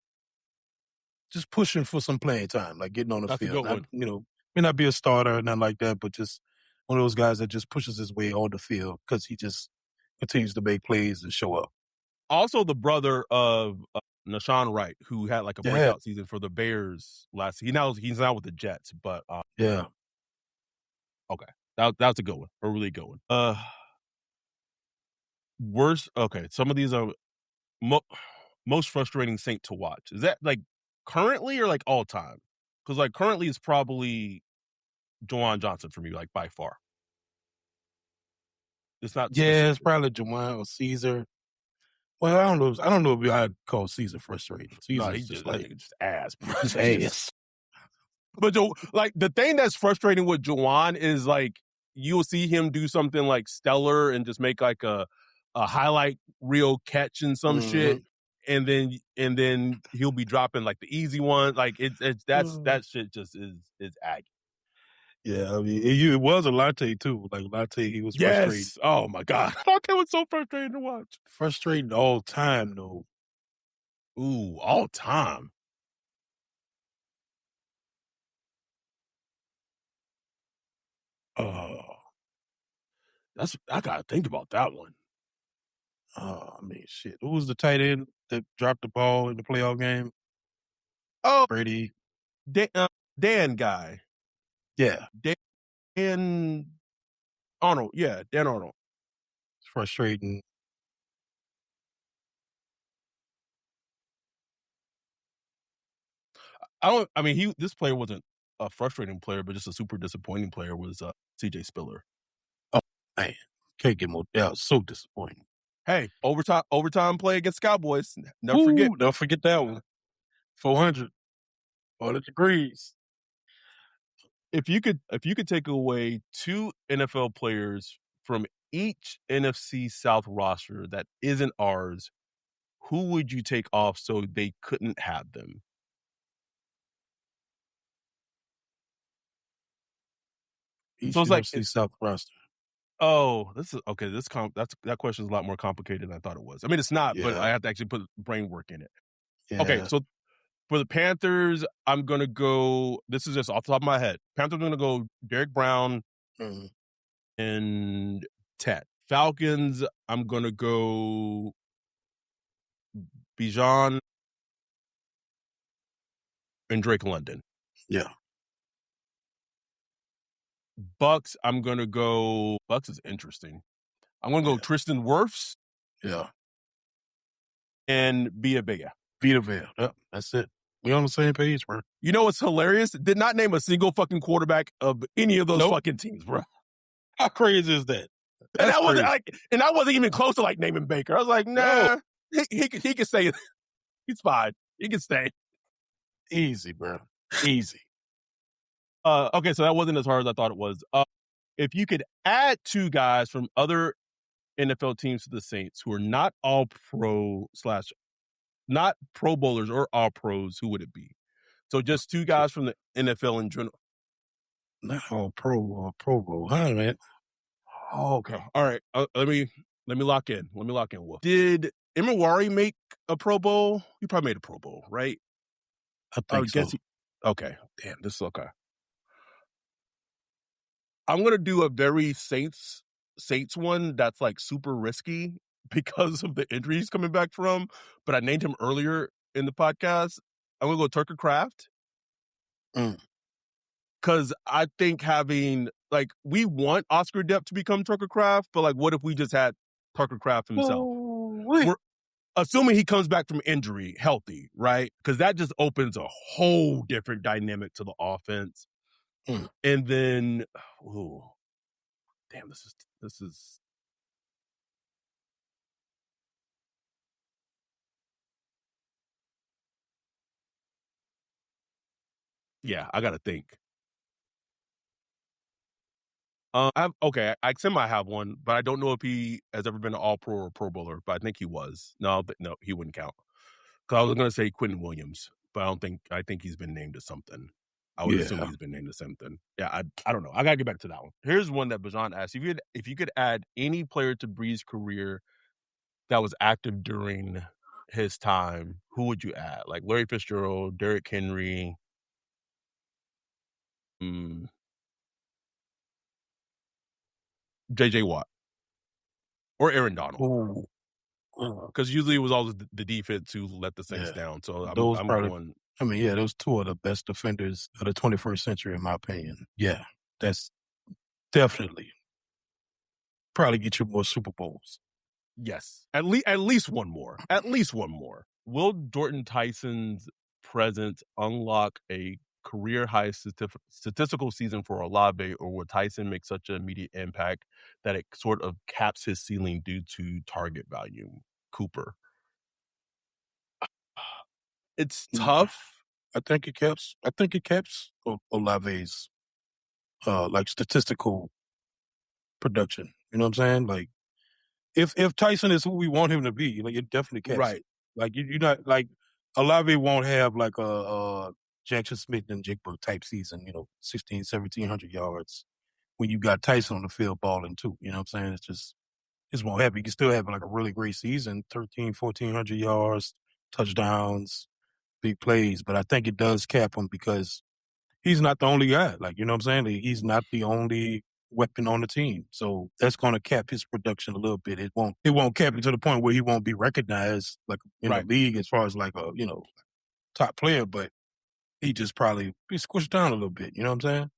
just pushing for some playing time, like getting on the field. May not be a starter or nothing like that, but just one of those guys that just pushes his way on the field because he just continues to make plays and show up. Also, the brother of Nashawn Wright, who had like a breakout season for the Bears last. He's now with the Jets, but okay, that's a good one, a really good one. Worst. Okay, some of these are most frustrating Saint to watch. Is that like currently or like all time? Because like currently is probably Juwan Johnson for me, like by far. It's not. Yeah, it's probably Juwan or Caesar. Well, I don't know if I'd call Caesar frustrating. He's just ass. Just ass. But like the thing that's frustrating with Juwan is like you'll see him do something like stellar and just make like a highlight reel catch and some shit, and then he'll be dropping like the easy one. Like that shit just is aggy. Yeah, I mean it was a Latte too. Like Latte, he was frustrating. Oh my god, Latte was so frustrating to watch. Frustrating all time though. Ooh, all time. I gotta think about that one. I mean, shit. Who was the tight end that dropped the ball in the playoff game? Oh, Brady. Dan guy. Yeah. Dan Arnold. Yeah, Dan Arnold. It's frustrating. This player wasn't a frustrating player, but just a super disappointing player was CJ Spiller. Oh, man. Can't get more. Yeah, so disappointing. Hey, overtime play against Cowboys. Never forget that one. 400. All the degrees. If you could take away 2 NFL players from each NFC South roster that isn't ours, who would you take off so they couldn't have them? Each So it's like, NFC South roster. this is okay. That question is a lot more complicated than I thought it was. I mean, it's not, but I Yeah. have to actually put brain work in it. Okay, Yeah. so for the Panthers, I'm gonna go. This is just off the top of my head. Panthers are gonna go Derek Brown Mhm. and Ted. Falcons, I'm gonna go Bijan and Drake London. Yeah. Bucks, I'm gonna go. Bucks is interesting. I'm gonna go Yeah. Tristan Wirfs Yeah. and Vita Vea. Vita Vea. Yep. That's it. We on the same page, bro. You know what's hilarious? Did not name a single fucking quarterback of any of those Nope. fucking teams, bro. How crazy is that? And That's I wasn't crazy. I wasn't even close to like naming Baker. I was like, nah, he can stay. He's fine. He can stay. Easy, bro. Easy. Okay, so that wasn't as hard as I thought it was. If you could add 2 guys from other NFL teams to the Saints who are not all pro / not Pro Bowlers or all pros, who would it be? So just 2 guys from the NFL in general. Not all pro or Pro Bowl, huh, man? Oh, okay. All right. Let me lock in. Wolf. Did Imawari make a Pro Bowl? He probably made a Pro Bowl, right? I think so. Okay. Damn, this is okay. I'm gonna do a very Saints one that's like super risky because of the injuries coming back from. But I named him earlier in the podcast. I'm gonna go Tucker Kraft. Because I think having we want Oscar Depp to become Tucker Kraft, but like, what if we just had Tucker Kraft himself? We're assuming he comes back from injury healthy, right? Because that just opens a whole different dynamic to the offense. And then, damn, this is. Yeah, I gotta think. I have one, but I don't know if he has ever been an All-Pro or Pro Bowler. But I think he was. No, he wouldn't count. Because I was going to say Quentin Williams, but I think he's been named to something. I would assume he's been named to something. Yeah, I don't know. I got to get back to that one. Here's one that Bajan asked. If you could add any player to Brees' career that was active during his time, who would you add? Like Larry Fitzgerald, Derrick Henry, J.J. Watt, or Aaron Donald. Because usually it was always the defense who let the Saints down. So I'm going. I mean, yeah, those 2 are the best defenders of the 21st century, in my opinion. Yeah, that's definitely probably get you more Super Bowls. Yes, at least one more. At least one more. Will Jordan Tyson's presence unlock a career-high statistical season for Olave, or will Tyson make such an immediate impact that it sort of caps his ceiling due to target value? Cooper. It's tough. I think it caps Olave's like statistical production. You know what I'm saying? Like if Tyson is who we want him to be, like it definitely caps it. Like you're not like Olave won't have like a Jackson Smith and Jigba type season, 16, 1,700 yards when you got Tyson on the field balling too. You know what I'm saying? It's won't happen. You can still have like a really great season, 13, 1,400 yards, touchdowns, big plays, but I think it does cap him because he's not the only guy. Like, you know what I'm saying? He's not the only weapon on the team. So that's going to cap his production a little bit. It won't cap it to the point where he won't be recognized like in the league as far as like a, top player, but he just probably be squished down a little bit. You know what I'm saying?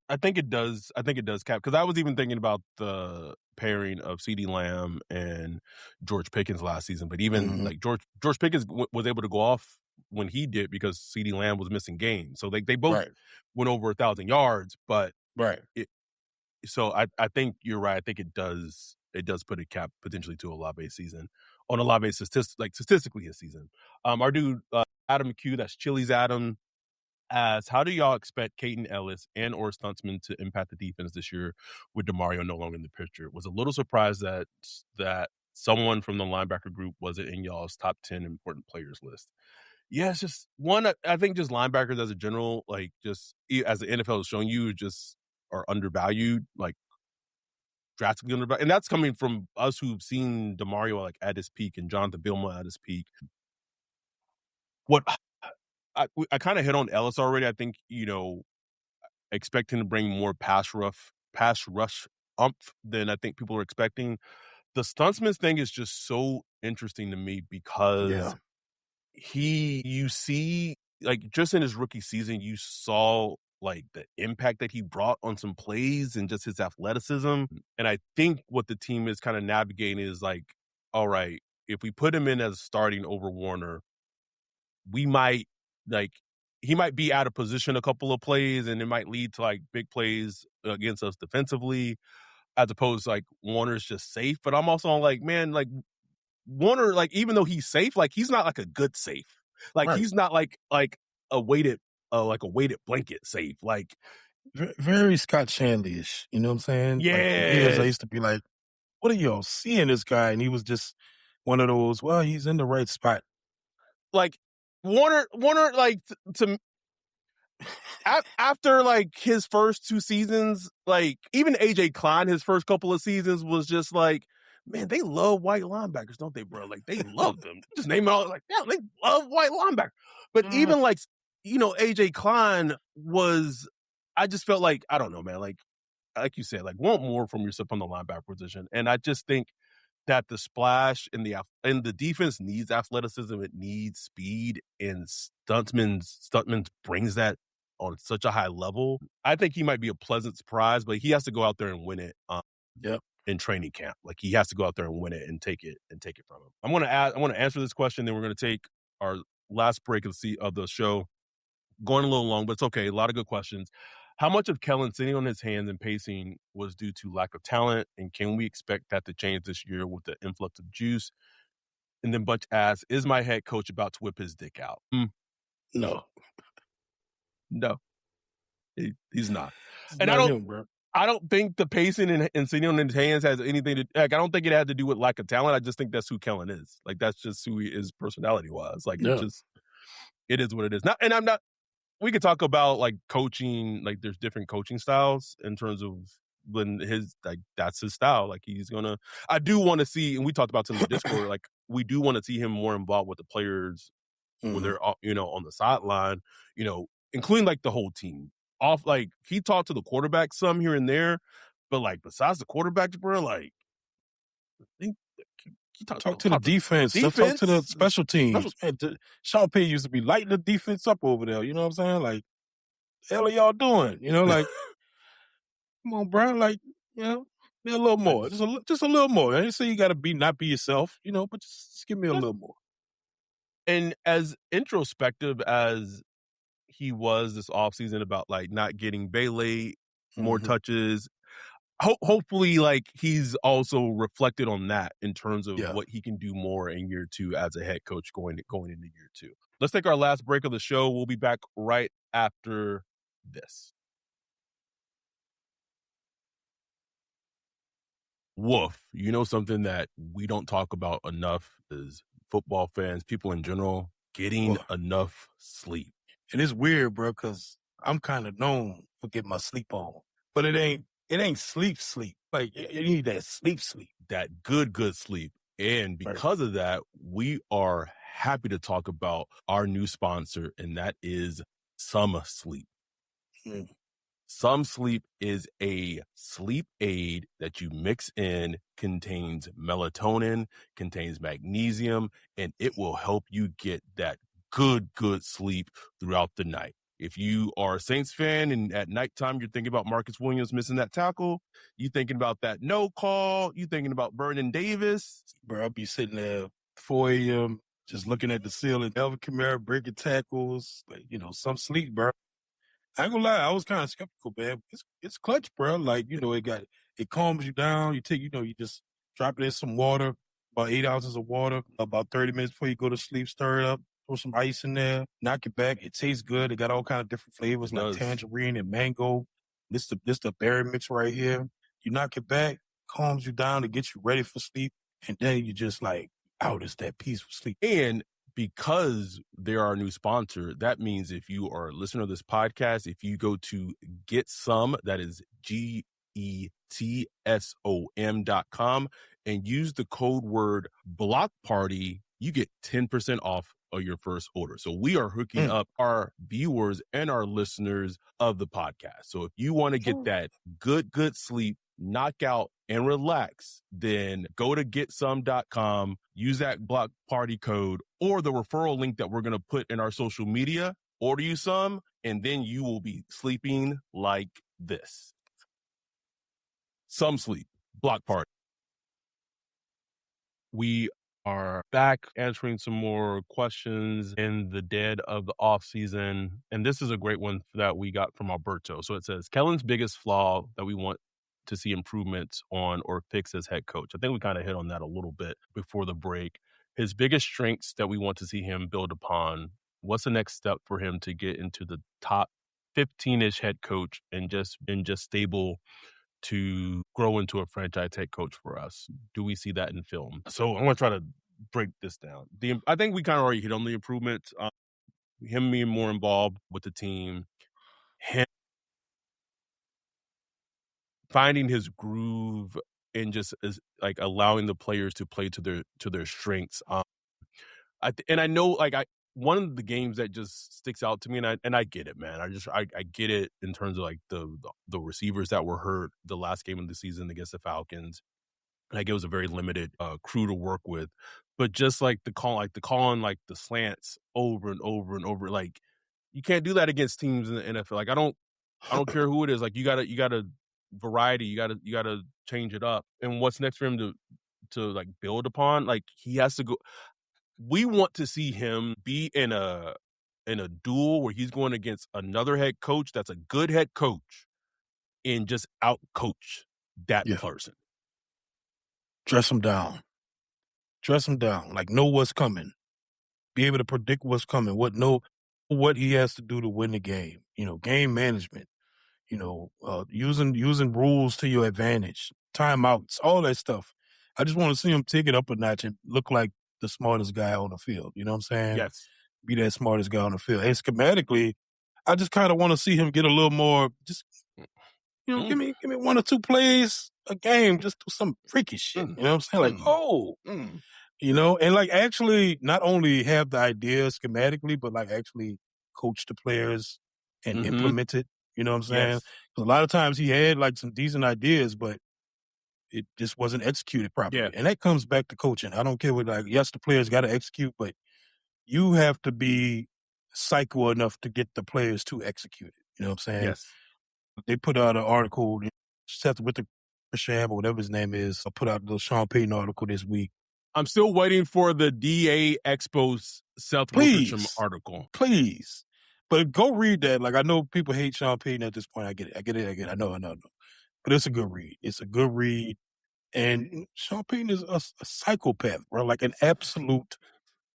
I think it does. I think it does cap, because I was even thinking about the pairing of CeeDee Lamb and George Pickens last season. But even like George Pickens was able to go off when he did because CeeDee Lamb was missing games. So they both went over 1,000 yards. But so I think you're right. I think it does put a cap potentially to Olave's season, on Olave's statistically his season. Our dude Adam McHugh, that's Chili's Adam. asks, how do y'all expect Payton Ellis and or Stuntsman to impact the defense this year with Demario no longer in the picture? Was a little surprised that someone from the linebacker group wasn't in y'all's top 10 important players list. Yeah, it's just one. I think just linebackers as a general, like just as the NFL is showing you, just are undervalued, like drastically undervalued, and that's coming from us who've seen Demario like at his peak and Jonathan Bilma at his peak. What I kind of hit on Ellis already. I think expecting to bring more pass rush umph than I think people are expecting. The Stuntsman thing is just so interesting to me because you see, like, just in his rookie season, you saw like the impact that he brought on some plays and just his athleticism. And I think what the team is kind of navigating is like, all right, if we put him in as starting over Warner, we might he might be out of position a couple of plays and it might lead to like big plays against us defensively, as opposed to like Warner's just safe. But I'm also like, man, like Warner, like, even though he's safe, like he's not like a good safe. Like he's not like a weighted blanket safe. Like very Scott Shanley-ish. You know what I'm saying? Like for years I used to be like, what are y'all seeing this guy? And he was just one of those, well, he's in the right spot. Like Warner, like to after like his first 2 seasons, like even AJ Klein, his first couple of seasons was just like, man, they love white linebackers, don't they, bro? Like they love them. Just name it all. Like, yeah, they love white linebackers. But even like, AJ Klein was, I just felt like, I don't know, man. Like you said, like want more from yourself on the linebacker position. And I just think that the splash and the defense needs athleticism, it needs speed, and Stuntman brings that on such a high level. I think he might be a pleasant surprise, but he has to go out there and win it. In training camp, like he has to go out there and win it and take it from him. I want to answer this question, then we're going to take our last break of the show. Going a little long, but it's okay. A lot of good questions. How much of Kellen sitting on his hands and pacing was due to lack of talent, and can we expect that to change this year with the influx of juice? And then Butch asks, is my head coach about to whip his dick out? No, he's not. It's and not him, bro. I don't think the pacing and sitting on his hands has anything to, like, I don't think it had to do with lack of talent. I just think that's who Kellen is. Like, that's just who he is personality wise. Like, it is what it is. Not, and I'm not, we could talk about like coaching, like there's different coaching styles in terms of when that's his style. Like I do want to see, and we talked about this in the Discord, like we do want to see him more involved with the players when they're, on the sideline, including like the whole team. Like he talked to the quarterback some here and there, but like besides the quarterbacks, bro, like he talk to the defense. Talk to the special teams. Man, Sean Payton used to be lighting the defense up over there. You know what I'm saying? Like, the hell are y'all doing? Like, come on, bro. Like, be a little more. Just a little more. I didn't say you got to not be yourself, but just give me a little more. And as introspective as he was this offseason about like not getting Bailey more touches, hopefully like he's also reflected on that in terms of what he can do more in year 2 as a head coach going into year 2. Let's take our last break of the show. We'll be back right after this. Woof. Something that we don't talk about enough is football fans, people in general, getting enough sleep. And it's weird, bro, because I'm kind of known for getting my sleep on. But it ain't sleep. Like, you need that sleep. That good sleep. And because of that, we are happy to talk about our new sponsor, and that is Some Sleep. Some Sleep is a sleep aid that you mix in, contains melatonin, contains magnesium, and it will help you get that good sleep throughout the night. If you are a Saints fan and at nighttime you're thinking about Marcus Williams missing that tackle, you thinking about that no call, you thinking about Vernon Davis. Bro, I'll be sitting there at 4 a.m. just looking at the ceiling. Alvin Kamara breaking tackles, like, some sleep, bro. I ain't gonna lie, I was kind of skeptical, man. It's clutch, bro. Like, it calms you down. You take, you just drop it in some water, about 8 ounces of water, about 30 minutes before you go to sleep, stir it up. throw some ice in there, knock it back. It tastes good. It got all kind of different flavors like tangerine and mango. This the berry mix right here. You knock it back, calms you down to get you ready for sleep, and then you just like out is that peaceful sleep. And because they're our new sponsor, that means if you are a listener to this podcast, if you go to Get Some, that is GETSOM.com, and use the code word Block Party, you get 10% off of your first order. So we are hooking up our viewers and our listeners of the podcast. So if you want to get that good sleep, knock out, and relax, then go to getsome.com, use that Block Party code or the referral link that we're going to put in our social media, order you some, and then you will be sleeping like this. Some sleep. Block Party. We are back answering some more questions in the dead of the off season. And this is a great one that we got from Alberto. So it says, Kellen's biggest flaw that we want to see improvements on or fix as head coach. I think we kind of hit on that a little bit before the break. His biggest strengths that we want to see him build upon. What's the next step for him to get into the top 15-ish head coach and just stable to grow into a franchise head coach for us? Do we see that in film? So I'm going to try to break this down. I think we kind of already hit on the improvements. Him being more involved with the team, him finding his groove, and just like allowing the players to play to their strengths. I know, like, one of the games that just sticks out to me, and I get it, man. I get it in terms of like the receivers that were hurt the last game of the season against the Falcons. Like, it was a very limited crew to work with, but just like the calling like the slants over and over and over, like, you can't do that against teams in the NFL. Like, I don't care who it is. Like, you gotta variety. You gotta change it up. And what's next for him to like build upon? Like, he has to go. We want to see him be in a duel where he's going against another head coach that's a good head coach and just out coach that person. Dress him down. Like, know what's coming. Be able to predict what's coming. What he has to do to win the game. Game management. Using rules to your advantage. Timeouts. All that stuff. I just want to see him take it up a notch and look like the smartest guy on the field. You know what I'm saying? Yes. Be that smartest guy on the field. And schematically, I just kind of want to see him get a little more, just, give me 1 or 2 plays a game, just do some freaky shit. You know what I'm saying? Like, and like actually not only have the idea schematically, but like actually coach the players and implement it. You know what I'm saying? Yes. 'Cause a lot of times he had like some decent ideas, but it just wasn't executed properly. Yeah. And that comes back to coaching. I don't care what, like, yes, the players got to execute, but you have to be psycho enough to get the players to execute it. You know what I'm saying? Yes. They put out an article, Seth with the Shab or whatever his name is, put out a little Sean Payton article this week. I'm still waiting for the DA Expos Seth Wickersham article. Please. But go read that. Like, I know people hate Sean Payton at this point. I get it. I know. But it's a good read. And Sean Payton is a psychopath, bro. Like an absolute.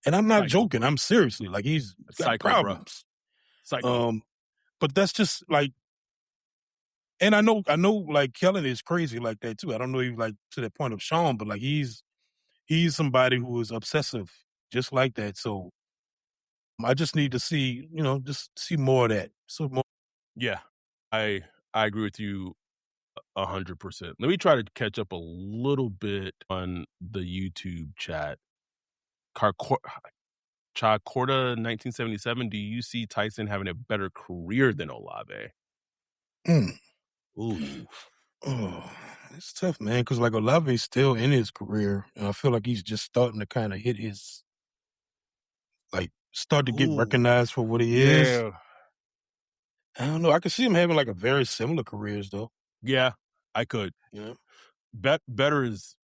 And I'm not joking. I'm seriously. Like, he's got problems. Psycho. But that's just like. And I know. Like, Kellen is crazy like that too. I don't know even like to the point of Sean, but like he's somebody who is obsessive, just like that. So I just need to see, just see more of that. So more. Yeah, I agree with you 100%. Let me try to catch up a little bit on the YouTube chat. Chacorda 1977. Do you see Tyson having a better career than Olave? Ooh. Oh, it's tough, man, because like Olave's still in his career, and I feel like he's just starting to kind of hit his, like, start to get recognized for what he is. I don't know. I could see him having like a very similar careers though. Yeah, I could. Yeah. Better is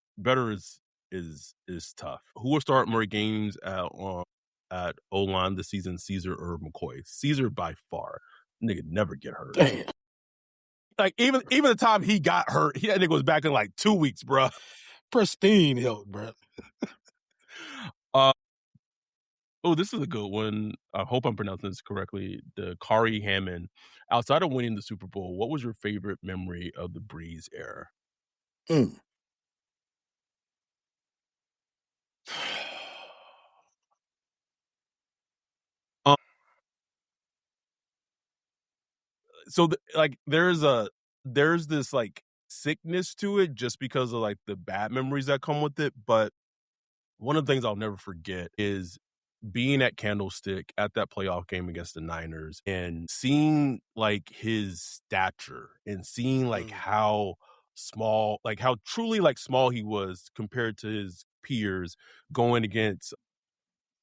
tough. Who will start more games at O-line this season, Caesar or McCoy? Caesar by far. Nigga never get hurt. Damn. Like, even the time he got hurt, that nigga was back in like 2 weeks, bro. Pristine health, bro. Oh, this is a good one. I hope I'm pronouncing this correctly. The Kari Hammond. Outside of winning the Super Bowl, what was your favorite memory of the Brees era? Mm. Um, so like there's this like sickness to it just because of like the bad memories that come with it. But one of the things I'll never forget is being at Candlestick at that playoff game against the Niners and seeing like his stature and seeing like how small, like how truly like small he was compared to his peers going against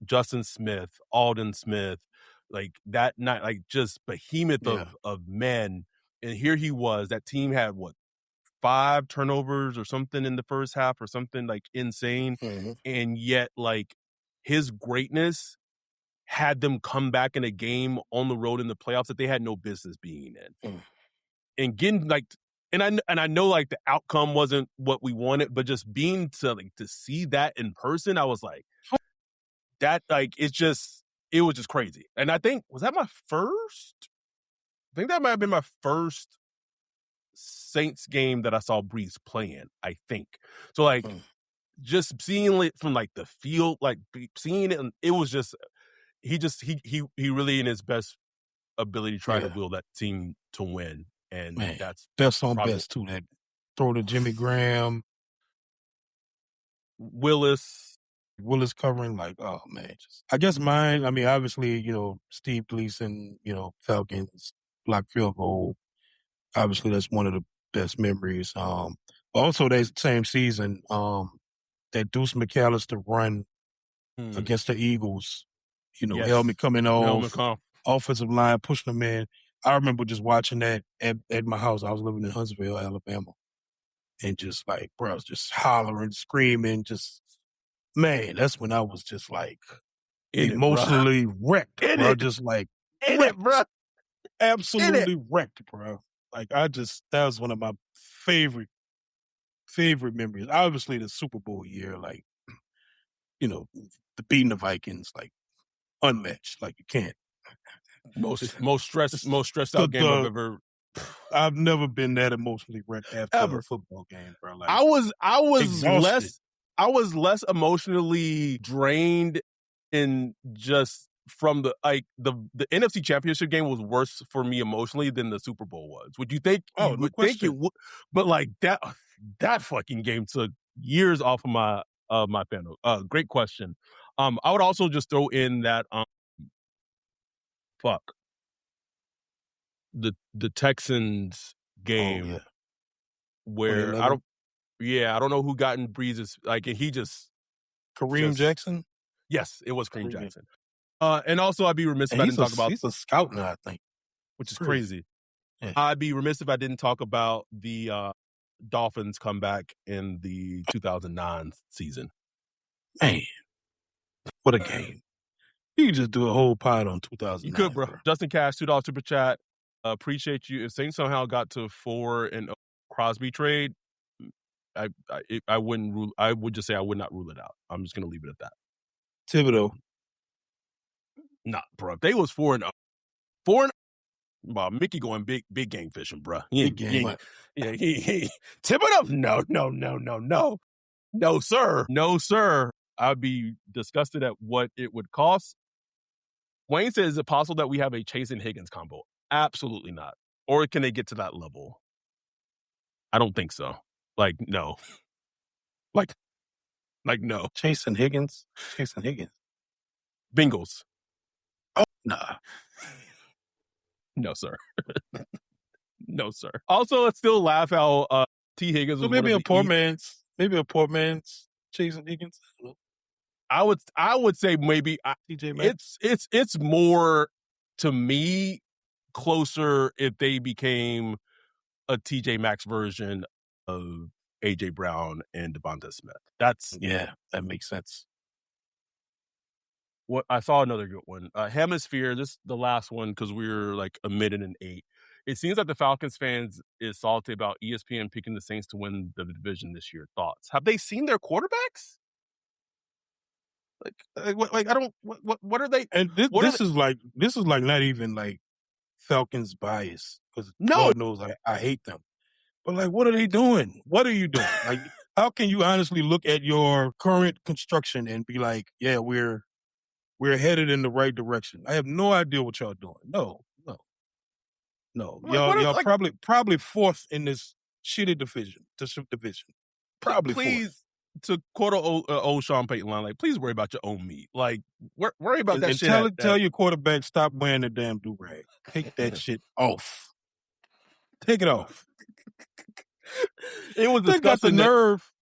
Justin Smith, Alden Smith, like that night, like just behemoth of men. And here he was. That team had what, 5 turnovers or something in the first half or something like insane. And yet like his greatness had them come back in a game on the road in the playoffs that they had no business being in. And getting like, and I know like the outcome wasn't what we wanted, but just being to see that in person, I was like, that like it was just crazy. And I think I think that might have been my first Saints game that I saw Brees playing, I think. So like just seeing it from like the field, like seeing it, and it was just he really in his best ability trying to will that team to win. And that's best on probably best too. That throw to Jimmy Graham, Willis covering, like, oh man. I guess mine, I mean, obviously, Steve Gleason, Falcons block field goal. Obviously, that's one of the best memories. Also that same season, that Deuce McAllister run against the Eagles, helmet coming off, offensive line pushing them in. I remember just watching that at my house. I was living in Huntsville, Alabama. And just like, bro, I was just hollering, screaming, man, that's when I was just like emotionally wrecked, bro. Just like wrecked, bro. Absolutely wrecked, bro. Like that was one of my favorite memories. Obviously the Super Bowl year, like, the beating the Vikings, like unmatched. Like you can't. Most stressed out game I've ever. I've never been that emotionally wrecked after a football game, bro. Like I was exhausted. less emotionally drained in just from the NFC Championship game was worse for me emotionally than the Super Bowl was. Would you think? Oh, you no would question. think it would, but like that fucking game took years off of my panel. Great question. I would also just throw in that the Texans game where I don't know who got in Brees' like, and he just Kareem Jackson. Yes, it was Kareem Jackson. And also, I'd be remiss if I didn't talk about. He's a scout now, I think, which is crazy. Yeah. I'd be remiss if I didn't talk about the Dolphins comeback in the 2009 season. Man, what a game! You could just do a whole pod on 2009. You could, bro. Justin Cash, $2 super chat. Appreciate you. If Saints somehow got to 4 and Crosby trade, I wouldn't rule. I would just say I would not rule it out. I'm just gonna leave it at that. Thibodeau, nah, bro. If they was 4 and 4 and. Well, Mickey going big game fishing, bro. Big game. Thibodeau? No, sir. I'd be disgusted at what it would cost. Wayne says, is it possible that we have a Chase and Higgins combo? Absolutely not. Or can they get to that level? I don't think so. Like, no. Like no. Chase and Higgins? Bengals. Oh, nah. No, sir. No, sir. Also, let's still laugh how T. Higgins was maybe a poor man's Chase and Higgins. I would say maybe TJ Maxx. It's more to me closer if they became a TJ Maxx version of AJ Brown and Devonta Smith. That makes sense. What I saw another good one. Hemisphere, this is the last one because we're like a minute and 8. It seems like the Falcons fans is salty about ESPN picking the Saints to win the division this year. Thoughts? Have they seen their quarterbacks? Like I don't. What are they? And this is like not even like Falcons bias, because No. Lord knows I hate them. But like, what are they doing? What are you doing? Like, how can you honestly look at your current construction and be like, yeah, we're headed in the right direction? I have no idea what y'all doing. No. Like, Y'all probably fourth in this shitty division. Probably please, fourth. To quote old Sean Payton line, like, please worry about your own meat. Like, worry about that and shit. Tell your quarterback, stop wearing the damn do-rag. Take that shit off. Take it off. It was They got the disgusting. nerve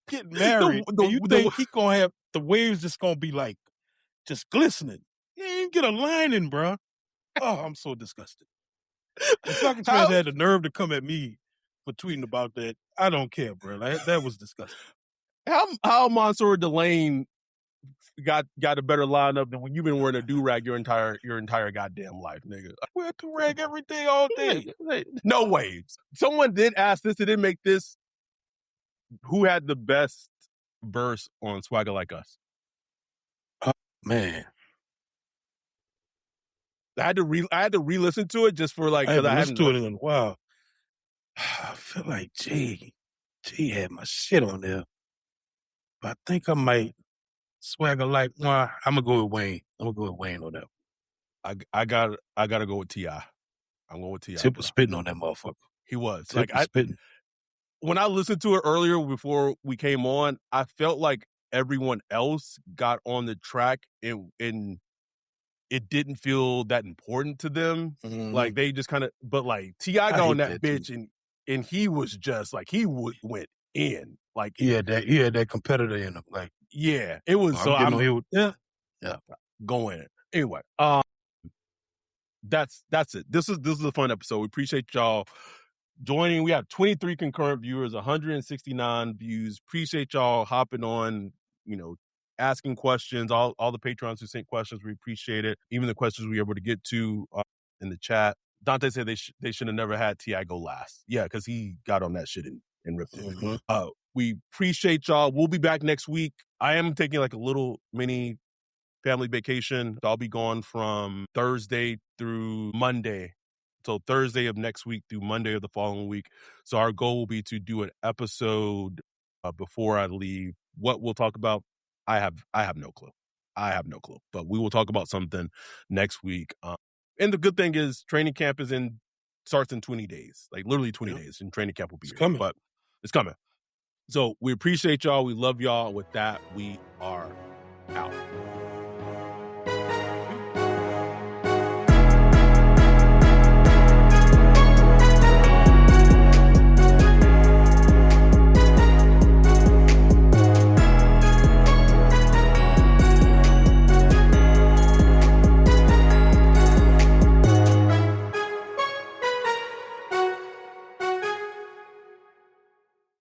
getting married. And you think he gonna have the waves just gonna be like just glistening? He ain't get a line in, bro. Oh, I'm so disgusted. The Falcons fans had the nerve to come at me for tweeting about that. I don't care, bro. That was disgusting. How Mansour Delane got a better lineup than when you've been wearing a do-rag your entire goddamn life, nigga. I wear a do-rag every day, all day. No way. Someone did ask this, they didn't make this. Who had the best verse on Swagger Like Us? Oh, man. I had to re-listen to it just for like, because I haven't listened to it in a while. I feel like G had my shit on there, but I think I might Swagger Like. Well, I'm gonna go with Wayne. on that. I gotta go with T.I. I'm going with T.I. Tip was spitting on that motherfucker. He was. Tip was spitting. When I listened to it earlier before we came on, I felt like everyone else got on the track and it didn't feel that important to them. Mm-hmm. Like they just kind of, but like T.I. got on that bitch and he was just like, he went in. Like he had that competitor in him. Like, yeah, it was. Yeah. Go in. Anyway, that's it. This is a fun episode. We appreciate y'all joining. We have 23 concurrent viewers, 169 views. Appreciate y'all hopping on, asking questions. All the patrons who sent questions, we appreciate it. Even the questions we were able to get to in the chat. Dante said they should have never had T.I. go last. Yeah, because he got on that shit and ripped it. Mm-hmm. We appreciate y'all. We'll be back next week. I am taking like a little mini family vacation. I'll be gone from Thursday through Monday. So Thursday of next week through Monday of the following week. So our goal will be to do an episode before I leave. What we'll talk about, I have no clue. But we will talk about something next week. And the good thing is training camp starts in 20 days, like literally 20 days, and training camp will be here. But it's coming. So we appreciate y'all. We love y'all. With that, we are out.